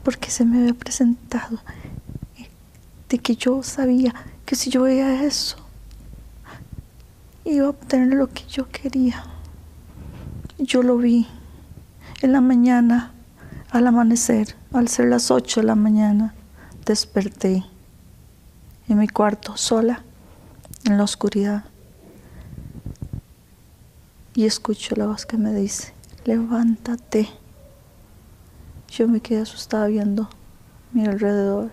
porque se me había presentado, de que yo sabía que si yo veía eso, iba a obtener lo que yo quería. Yo lo vi en la mañana, al amanecer, al ser las 8 de la mañana, desperté en mi cuarto, sola, en la oscuridad. Y escucho la voz que me dice, levántate. Yo me quedé asustada viendo mi alrededor.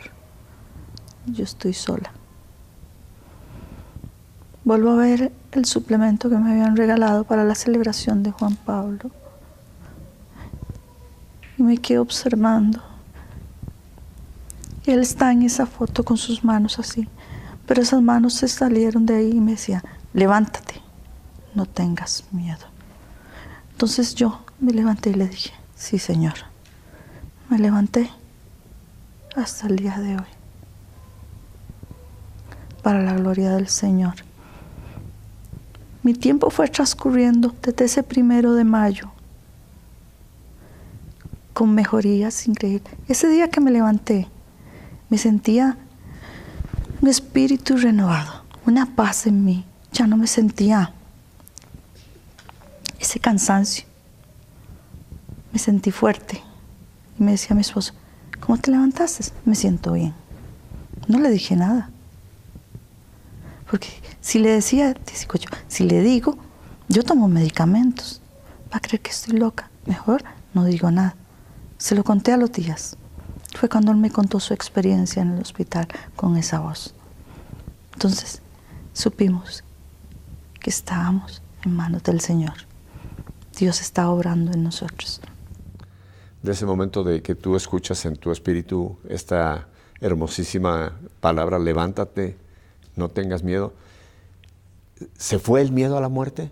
Yo estoy sola. Vuelvo a ver el suplemento que me habían regalado para la celebración de Juan Pablo. Y me quedo observando. Y él está en esa foto con sus manos así. Pero esas manos se salieron de ahí y me decían, levántate, no tengas miedo. Entonces yo me levanté y le dije, sí, Señor. Me levanté hasta el día de hoy. Para la gloria del Señor. Mi tiempo fue transcurriendo desde ese 1 de mayo con mejorías increíbles. Ese día que me levanté, me sentía un espíritu renovado, una paz en mí. Ya no me sentía ese cansancio. Me sentí fuerte. Y me decía a mi esposo, ¿cómo te levantaste? Me siento bien. No le dije nada. Porque si le decía, si le digo, yo tomo medicamentos, va a creer que estoy loca. Mejor no digo nada. Se lo conté a los días. Fue cuando él me contó su experiencia en el hospital con esa voz. Entonces supimos que estábamos en manos del Señor. Dios está obrando en nosotros. De ese momento de que tú escuchas en tu espíritu esta hermosísima palabra, levántate, no tengas miedo, ¿se fue el miedo a la muerte?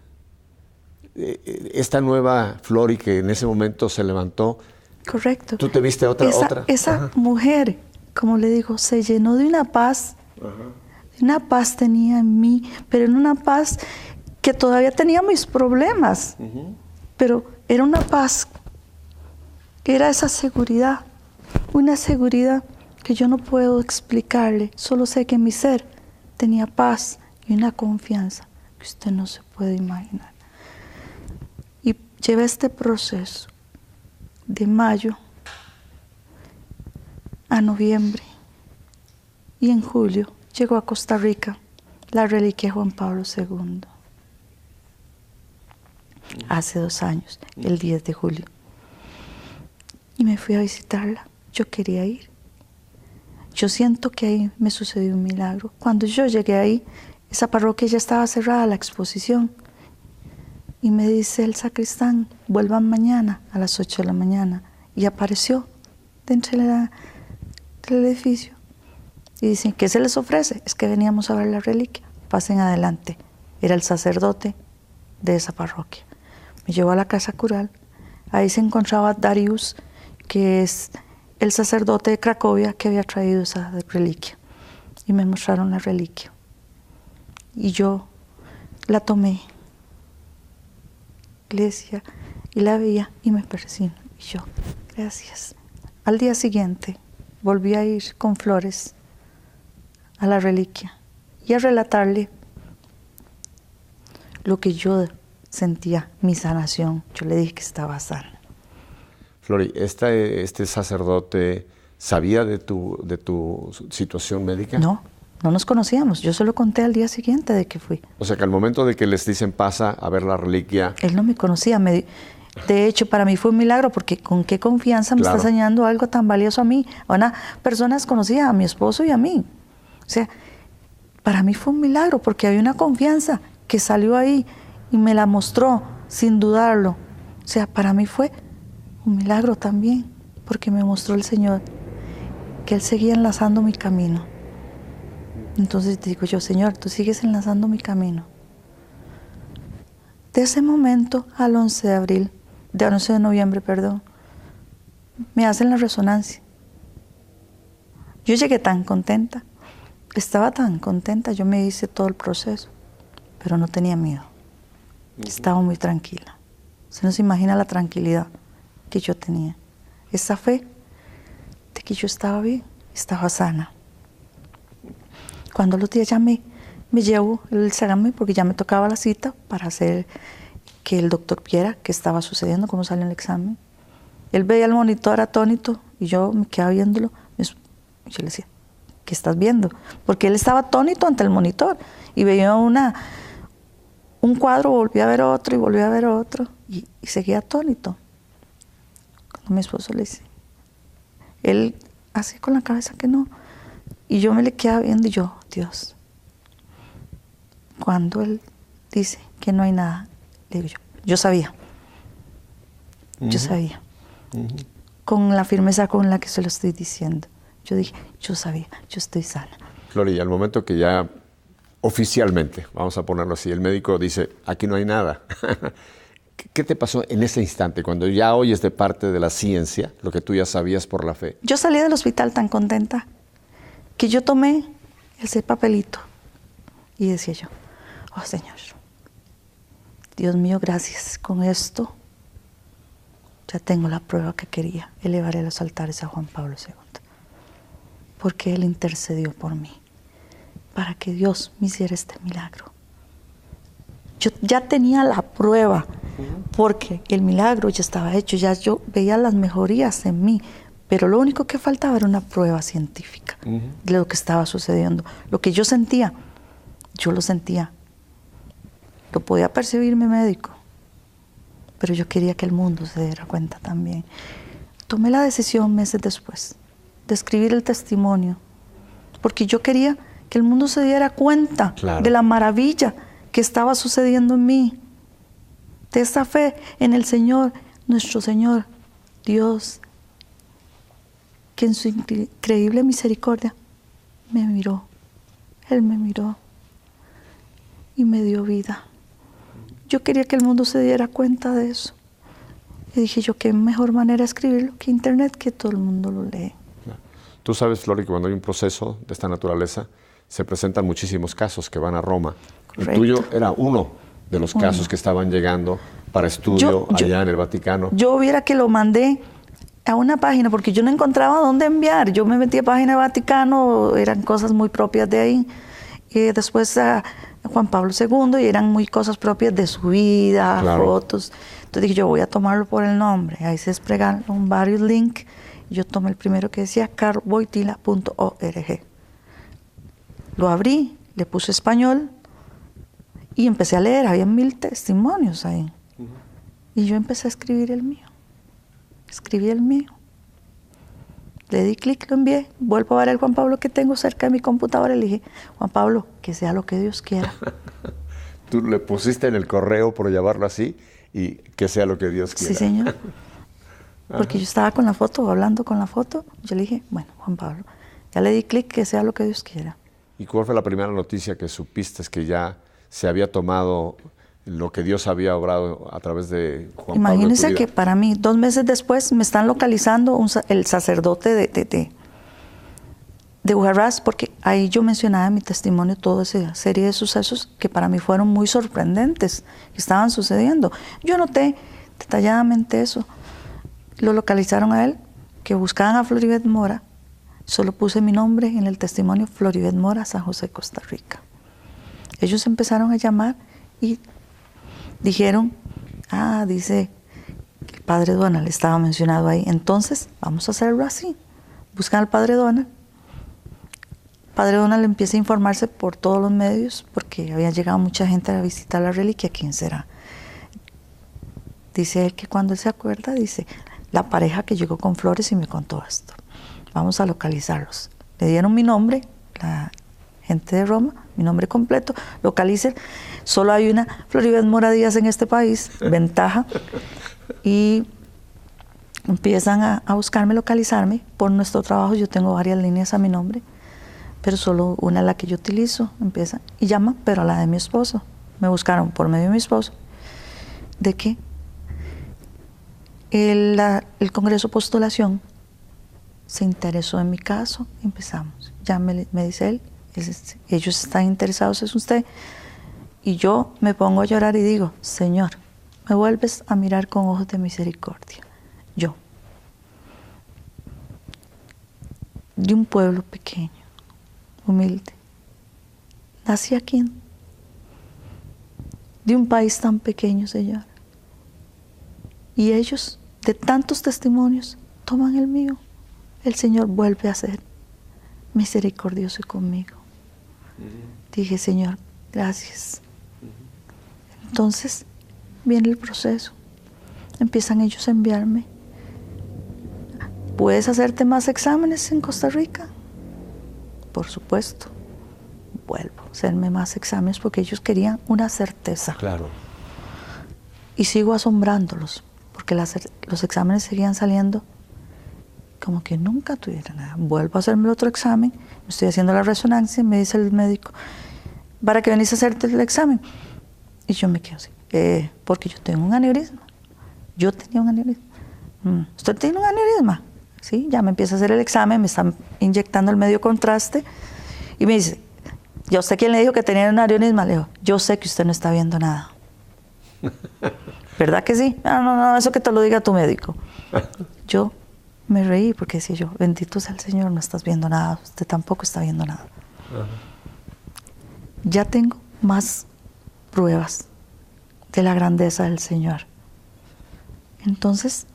Esta nueva Flori que en ese momento se levantó. Correcto. ¿Tú te viste otra? Esa mujer, como le digo, se llenó de una paz. Una paz tenía en mí, pero en una paz que todavía tenía mis problemas. Pero era una paz, era esa seguridad, una seguridad que yo no puedo explicarle. Solo sé que mi ser tenía paz y una confianza que usted no se puede imaginar. Y llevé este proceso de mayo a noviembre, y en julio llegó a Costa Rica la reliquia de Juan Pablo II. Hace 2 años, el 10 de julio. Y me fui a visitarla. Yo quería ir. Yo siento que ahí me sucedió un milagro. Cuando yo llegué ahí, esa parroquia ya estaba cerrada, la exposición. Y me dice el sacristán, vuelvan mañana a las 8 de la mañana. Y apareció dentro del edificio. Y dicen, ¿qué se les ofrece? Es que veníamos a ver la reliquia. Pasen adelante. Era el sacerdote de esa parroquia. Me llevó a la casa cural. Ahí se encontraba Darius, que es el sacerdote de Cracovia que había traído esa reliquia. Y me mostraron la reliquia. Y yo la tomé, iglesia, y la veía y me persino. Y yo, gracias. Al día siguiente volví a ir con flores a la reliquia y a relatarle lo que yo sentía, mi sanación. Yo le dije que estaba sana. Flori, ¿este sacerdote sabía de tu situación médica? No nos conocíamos. Yo solo conté al día siguiente de que fui. O sea que al momento de que les dicen pasa a ver la reliquia... Él no me conocía. De hecho, para mí fue un milagro, porque con qué confianza me está enseñando algo tan valioso a mí. A una persona desconocida, a mi esposo y a mí. O sea, para mí fue un milagro, porque había una confianza que salió ahí y me la mostró sin dudarlo. O sea, para mí fue un milagro también, porque me mostró el Señor que Él seguía enlazando mi camino Entonces digo yo, Señor, tú sigues enlazando mi camino. De ese momento al 11 de noviembre, me hacen la resonancia. Yo llegué tan contenta, estaba tan contenta, yo me hice todo el proceso, pero no tenía miedo. Estaba muy tranquila. Se nos imagina la tranquilidad que yo tenía. Esa fe de que yo estaba bien, estaba sana. Cuando los días ya me llevo el examen, porque ya me tocaba la cita para hacer que el doctor viera qué estaba sucediendo, cómo salió el examen. Él veía el monitor atónito y yo me quedaba viéndolo. Yo le decía, ¿qué estás viendo? Porque él estaba atónito ante el monitor y veía un cuadro, volvía a ver otro y volvía a ver otro y seguía atónito. Cuando mi esposo le dice, él así con la cabeza que no, y yo me le quedaba viendo y yo, Dios, cuando él dice que no hay nada, le digo yo sabía, yo sabía, con la firmeza con la que se lo estoy diciendo. Yo dije, yo sabía, yo estoy sana. Flori, al momento que ya oficialmente, vamos a ponerlo así, el médico dice, aquí no hay nada. ¿Qué te pasó en ese instante, cuando ya oyes de parte de la ciencia lo que tú ya sabías por la fe? Yo salí del hospital tan contenta que yo tomé ese papelito y decía yo, oh Señor, Dios mío, gracias, con esto ya tengo la prueba que quería, elevaré los altares a Juan Pablo II, porque Él intercedió por mí, para que Dios me hiciera este milagro. Yo ya tenía la prueba, porque el milagro ya estaba hecho, ya yo veía las mejorías en mí, pero lo único que faltaba era una prueba científica de lo que estaba sucediendo. Lo que yo sentía, yo lo sentía. Lo podía percibir mi médico, pero yo quería que el mundo se diera cuenta también. Tomé la decisión meses después de escribir el testimonio, porque yo quería que el mundo se diera cuenta de la maravilla que estaba sucediendo en mí, de esa fe en el Señor, nuestro Señor, Dios, que en su increíble misericordia me miró. Él me miró y me dio vida. Yo quería que el mundo se diera cuenta de eso. Y dije yo, qué mejor manera de escribirlo que internet, que todo el mundo lo lee. Tú sabes, Flori, que cuando hay un proceso de esta naturaleza, se presentan muchísimos casos que van a Roma. Correcto. El tuyo era uno de los casos que estaban llegando para estudio allá en el Vaticano. Yo hubiera que lo mandé a una página, porque yo no encontraba dónde enviar. Yo me metí a página de Vaticano, eran cosas muy propias de ahí. Y después a Juan Pablo II, y eran muy cosas propias de su vida, fotos. Entonces dije, yo voy a tomarlo por el nombre. Ahí se desplegaron varios links. Yo tomé el primero que decía carlboitila.org. Lo abrí, le puse español y empecé a leer. Había 1000 testimonios ahí. Y yo empecé a escribir el mío. Escribí el mío. Le di clic, lo envié. Vuelvo a ver el Juan Pablo que tengo cerca de mi computadora y le dije, Juan Pablo, que sea lo que Dios quiera. Tú le pusiste en el correo, por llamarlo así, y que sea lo que Dios quiera. Sí, señor. Porque yo estaba con la foto, hablando con la foto. Yo le dije, bueno, Juan Pablo, ya le di clic, que sea lo que Dios quiera. ¿Y cuál fue la primera noticia que supiste que ya se había tomado lo que Dios había obrado a través de Juan Pablo? Imagínense que para mí, 2 meses después, me están localizando el sacerdote de Huaraz, porque ahí yo mencionaba en mi testimonio toda esa serie de sucesos que para mí fueron muy sorprendentes, que estaban sucediendo. Yo noté detalladamente eso. Lo localizaron a él, que buscaban a Floribet Mora. Solo puse mi nombre en el testimonio, Floribet Mora, San José, Costa Rica. Ellos empezaron a llamar y dijeron, dice que el padre Donald estaba mencionado ahí, entonces vamos a hacerlo así. Buscan al padre Donald. El padre Donald empieza a informarse por todos los medios, porque había llegado mucha gente a visitar la reliquia. ¿Quién será? Dice él que cuando él se acuerda, dice, la pareja que llegó con flores y me contó esto. Vamos a localizarlos. Le dieron mi nombre, la gente de Roma, mi nombre completo, localicen. Solo hay una Floribet Mora Díaz en este país, ventaja. Y empiezan a buscarme, localizarme. Por nuestro trabajo yo tengo varias líneas a mi nombre. pero solo una es la que yo utilizo. Empieza y llama, pero a la de mi esposo. Me buscaron por medio de mi esposo. ¿De qué? El Congreso Postulación se interesó en mi caso. Empezamos. Ya me dice él, ellos están interesados en usted. Y yo me pongo a llorar y digo, Señor, me vuelves a mirar con ojos de misericordia. Yo, de un pueblo pequeño, humilde, nací aquí, de un país tan pequeño, Señor. Y ellos, de tantos testimonios, toman el mío. El Señor vuelve a ser misericordioso conmigo. Dije, Señor, gracias. Entonces, viene el proceso. Empiezan ellos a enviarme. ¿Puedes hacerte más exámenes en Costa Rica? Por supuesto. Vuelvo a hacerme más exámenes porque ellos querían una certeza. Claro. Y sigo asombrándolos porque los exámenes seguían saliendo como que nunca tuviera nada. Vuelvo a hacerme otro examen, me estoy haciendo la resonancia y me dice el médico, ¿para qué venís a hacerte el examen? Y yo me quedo así, porque yo tengo un aneurisma. Yo tenía un aneurisma. ¿Usted tiene un aneurisma? Sí, ya me empieza a hacer el examen, me están inyectando el medio contraste y me dice, ¿yo sé quién le dijo que tenía un aneurisma? Le digo, yo sé que usted no está viendo nada. ¿Verdad que sí? No, eso que te lo diga tu médico. Yo me reí porque decía yo, bendito sea el Señor, no estás viendo nada, usted tampoco está viendo nada. Ya tengo más pruebas de la grandeza del Señor. Entonces,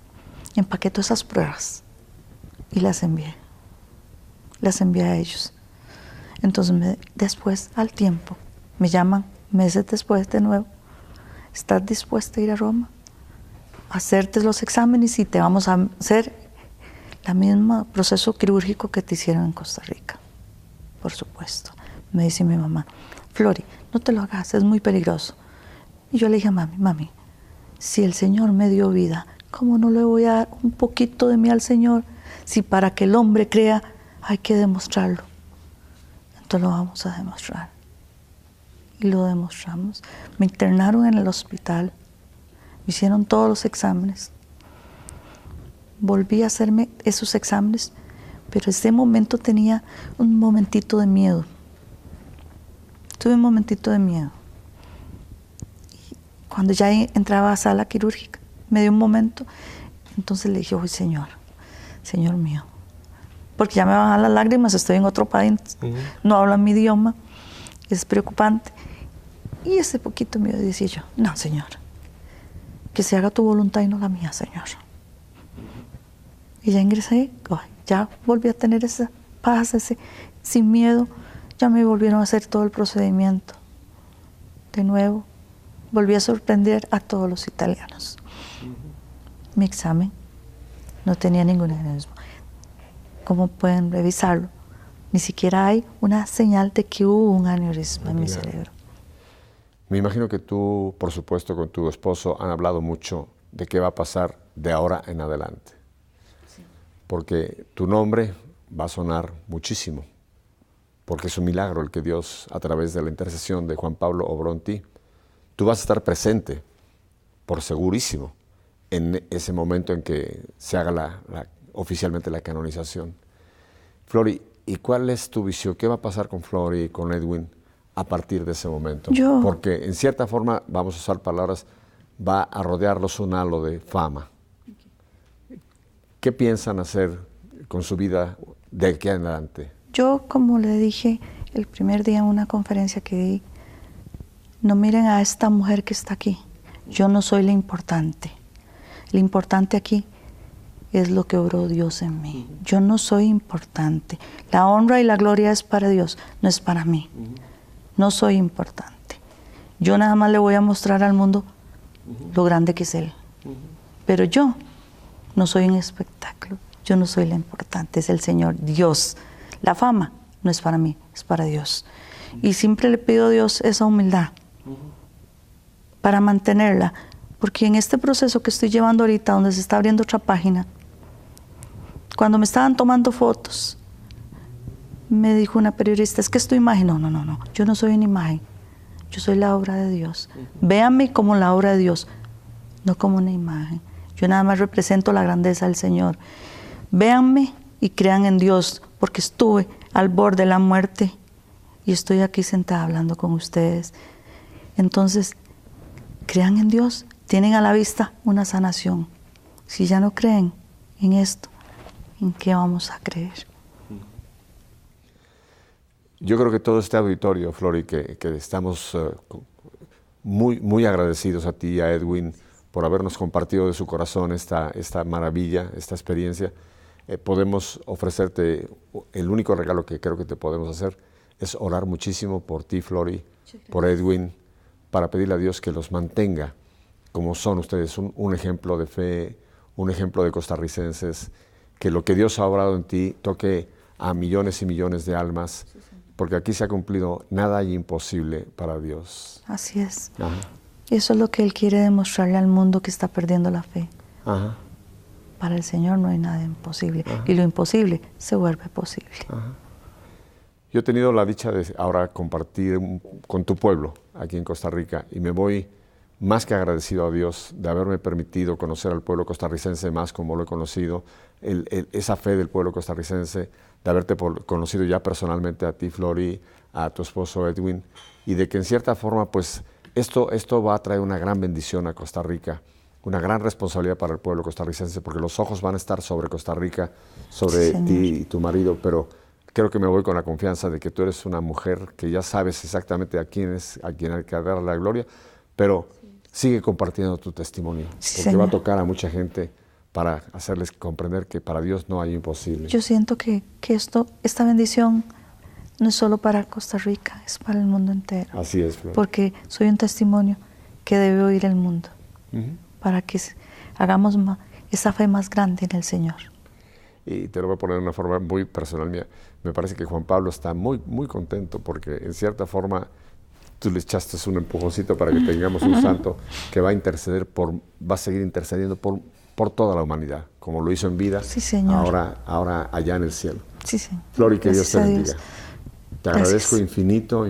empaqué todas esas pruebas y las envié a ellos. Entonces, después, al tiempo, me llaman meses después de nuevo, ¿estás dispuesta a ir a Roma? A hacerte los exámenes y te vamos a hacer el mismo proceso quirúrgico que te hicieron en Costa Rica. Por supuesto. Me dice mi mamá, Flori, no te lo hagas, es muy peligroso. Y yo le dije, mami, si el Señor me dio vida, ¿cómo no le voy a dar un poquito de mí al Señor? Si para que el hombre crea hay que demostrarlo. Entonces lo vamos a demostrar. Y lo demostramos. Me internaron en el hospital, me hicieron todos los exámenes. Volví a hacerme esos exámenes, pero ese momento tenía un momentito de miedo. Tuve un momentito de miedo. Y cuando ya entraba a sala quirúrgica, me dio un momento, entonces le dije, Señor mío, porque ya me bajan las lágrimas, estoy en otro país, no hablan mi idioma, es preocupante. Y ese poquito miedo decía yo, no, Señor, que se haga tu voluntad y no la mía, Señor. Y ya ingresé, ya volví a tener esa paz, sin miedo. Ya me volvieron a hacer todo el procedimiento. De nuevo, volví a sorprender a todos los italianos. Mi examen no tenía ningún aneurisma. ¿Cómo pueden revisarlo? Ni siquiera hay una señal de que hubo un aneurisma en mi cerebro. Me imagino que tú, por supuesto, con tu esposo han hablado mucho de qué va a pasar de ahora en adelante. Sí. Porque tu nombre va a sonar muchísimo. Porque es un milagro el que Dios, a través de la intercesión de Juan Pablo obró en ti. Tú vas a estar presente, por segurísimo, en ese momento en que se haga oficialmente la canonización. Flori, ¿y cuál es tu visión? ¿Qué va a pasar con Flori y con Edwin a partir de ese momento? Porque en cierta forma, vamos a usar palabras, va a rodearlos un halo de fama. ¿Qué piensan hacer con su vida de aquí en adelante? Yo, como le dije el primer día en una conferencia que di, no miren a esta mujer que está aquí. Yo no soy la importante. Lo importante aquí es lo que obró Dios en mí. Yo no soy importante. La honra y la gloria es para Dios, no es para mí. No soy importante. Yo nada más le voy a mostrar al mundo lo grande que es Él. Pero yo no soy un espectáculo. Yo no soy la importante, es el Señor, Dios. La fama no es para mí, es para Dios. Y siempre le pido a Dios esa humildad para mantenerla. Porque en este proceso que estoy llevando ahorita, donde se está abriendo otra página, cuando me estaban tomando fotos, me dijo una periodista, es que es tu imagen. No, yo no soy una imagen, yo soy la obra de Dios. Véanme como la obra de Dios, no como una imagen. Yo nada más represento la grandeza del Señor. Véanme y crean en Dios, porque estuve al borde de la muerte y estoy aquí sentada hablando con ustedes. Entonces, crean en Dios, tienen a la vista una sanación. Si ya no creen en esto, ¿en qué vamos a creer? Yo creo que todo este auditorio, Flori, que estamos muy agradecidos a ti y a Edwin por habernos compartido de su corazón esta maravilla, esta experiencia. Podemos ofrecerte, el único regalo que creo que te podemos hacer es orar muchísimo por ti, Flori, por Edwin, para pedirle a Dios que los mantenga como son ustedes, un ejemplo de fe, un ejemplo de costarricenses, que lo que Dios ha obrado en ti toque a millones y millones de almas, porque aquí se ha cumplido, nada hay imposible para Dios. Así es. Ajá. Eso es lo que Él quiere demostrarle al mundo que está perdiendo la fe. Ajá. Para el Señor no hay nada imposible. Ajá. Y lo imposible se vuelve posible. Ajá. Yo he tenido la dicha de ahora compartir con tu pueblo aquí en Costa Rica y me voy más que agradecido a Dios de haberme permitido conocer al pueblo costarricense más como lo he conocido, esa fe del pueblo costarricense, de haberte conocido ya personalmente a ti, Flori, a tu esposo Edwin, y de que en cierta forma pues esto va a traer una gran bendición a Costa Rica, una gran responsabilidad para el pueblo costarricense, porque los ojos van a estar sobre Costa Rica, sobre ti y tu marido, pero creo que me voy con la confianza de que tú eres una mujer que ya sabes exactamente a quién hay que dar la gloria, pero sigue compartiendo tu testimonio, porque va a tocar a mucha gente para hacerles comprender que para Dios no hay imposible. Yo siento que esta bendición no es solo para Costa Rica, es para el mundo entero. Así es, Flor. Porque soy un testimonio que debe oír el mundo, para que hagamos esa fe más grande en el Señor. Y te lo voy a poner de una forma muy personal mía. Me parece que Juan Pablo está muy contento porque en cierta forma tú le echaste un empujoncito para que tengamos un santo que va a seguir intercediendo por toda la humanidad, como lo hizo en vida, sí, Señor. ahora allá en el cielo. Sí, sí. Flori, que Dios te bendiga. Te agradezco infinito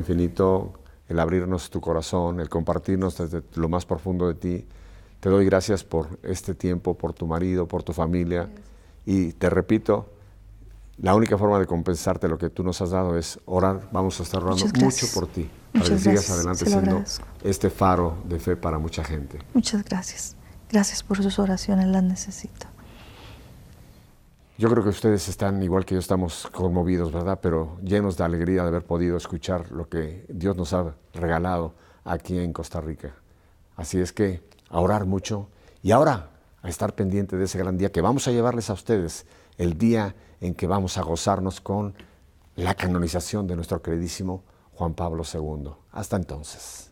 el abrirnos tu corazón, el compartirnos desde lo más profundo de ti. Te doy gracias por este tiempo, por tu marido, por tu familia. Y te repito, la única forma de compensarte lo que tú nos has dado es orar. Vamos a estar orando mucho por ti, para que sigas adelante siendo este faro de fe para mucha gente. Muchas gracias. Gracias por sus oraciones, las necesito. Yo creo que ustedes están, igual que yo, estamos conmovidos, ¿verdad? Pero llenos de alegría de haber podido escuchar lo que Dios nos ha regalado aquí en Costa Rica. Así es que a orar mucho y ahora a estar pendiente de ese gran día que vamos a llevarles a ustedes, el día en que vamos a gozarnos con la canonización de nuestro queridísimo Juan Pablo II. Hasta entonces.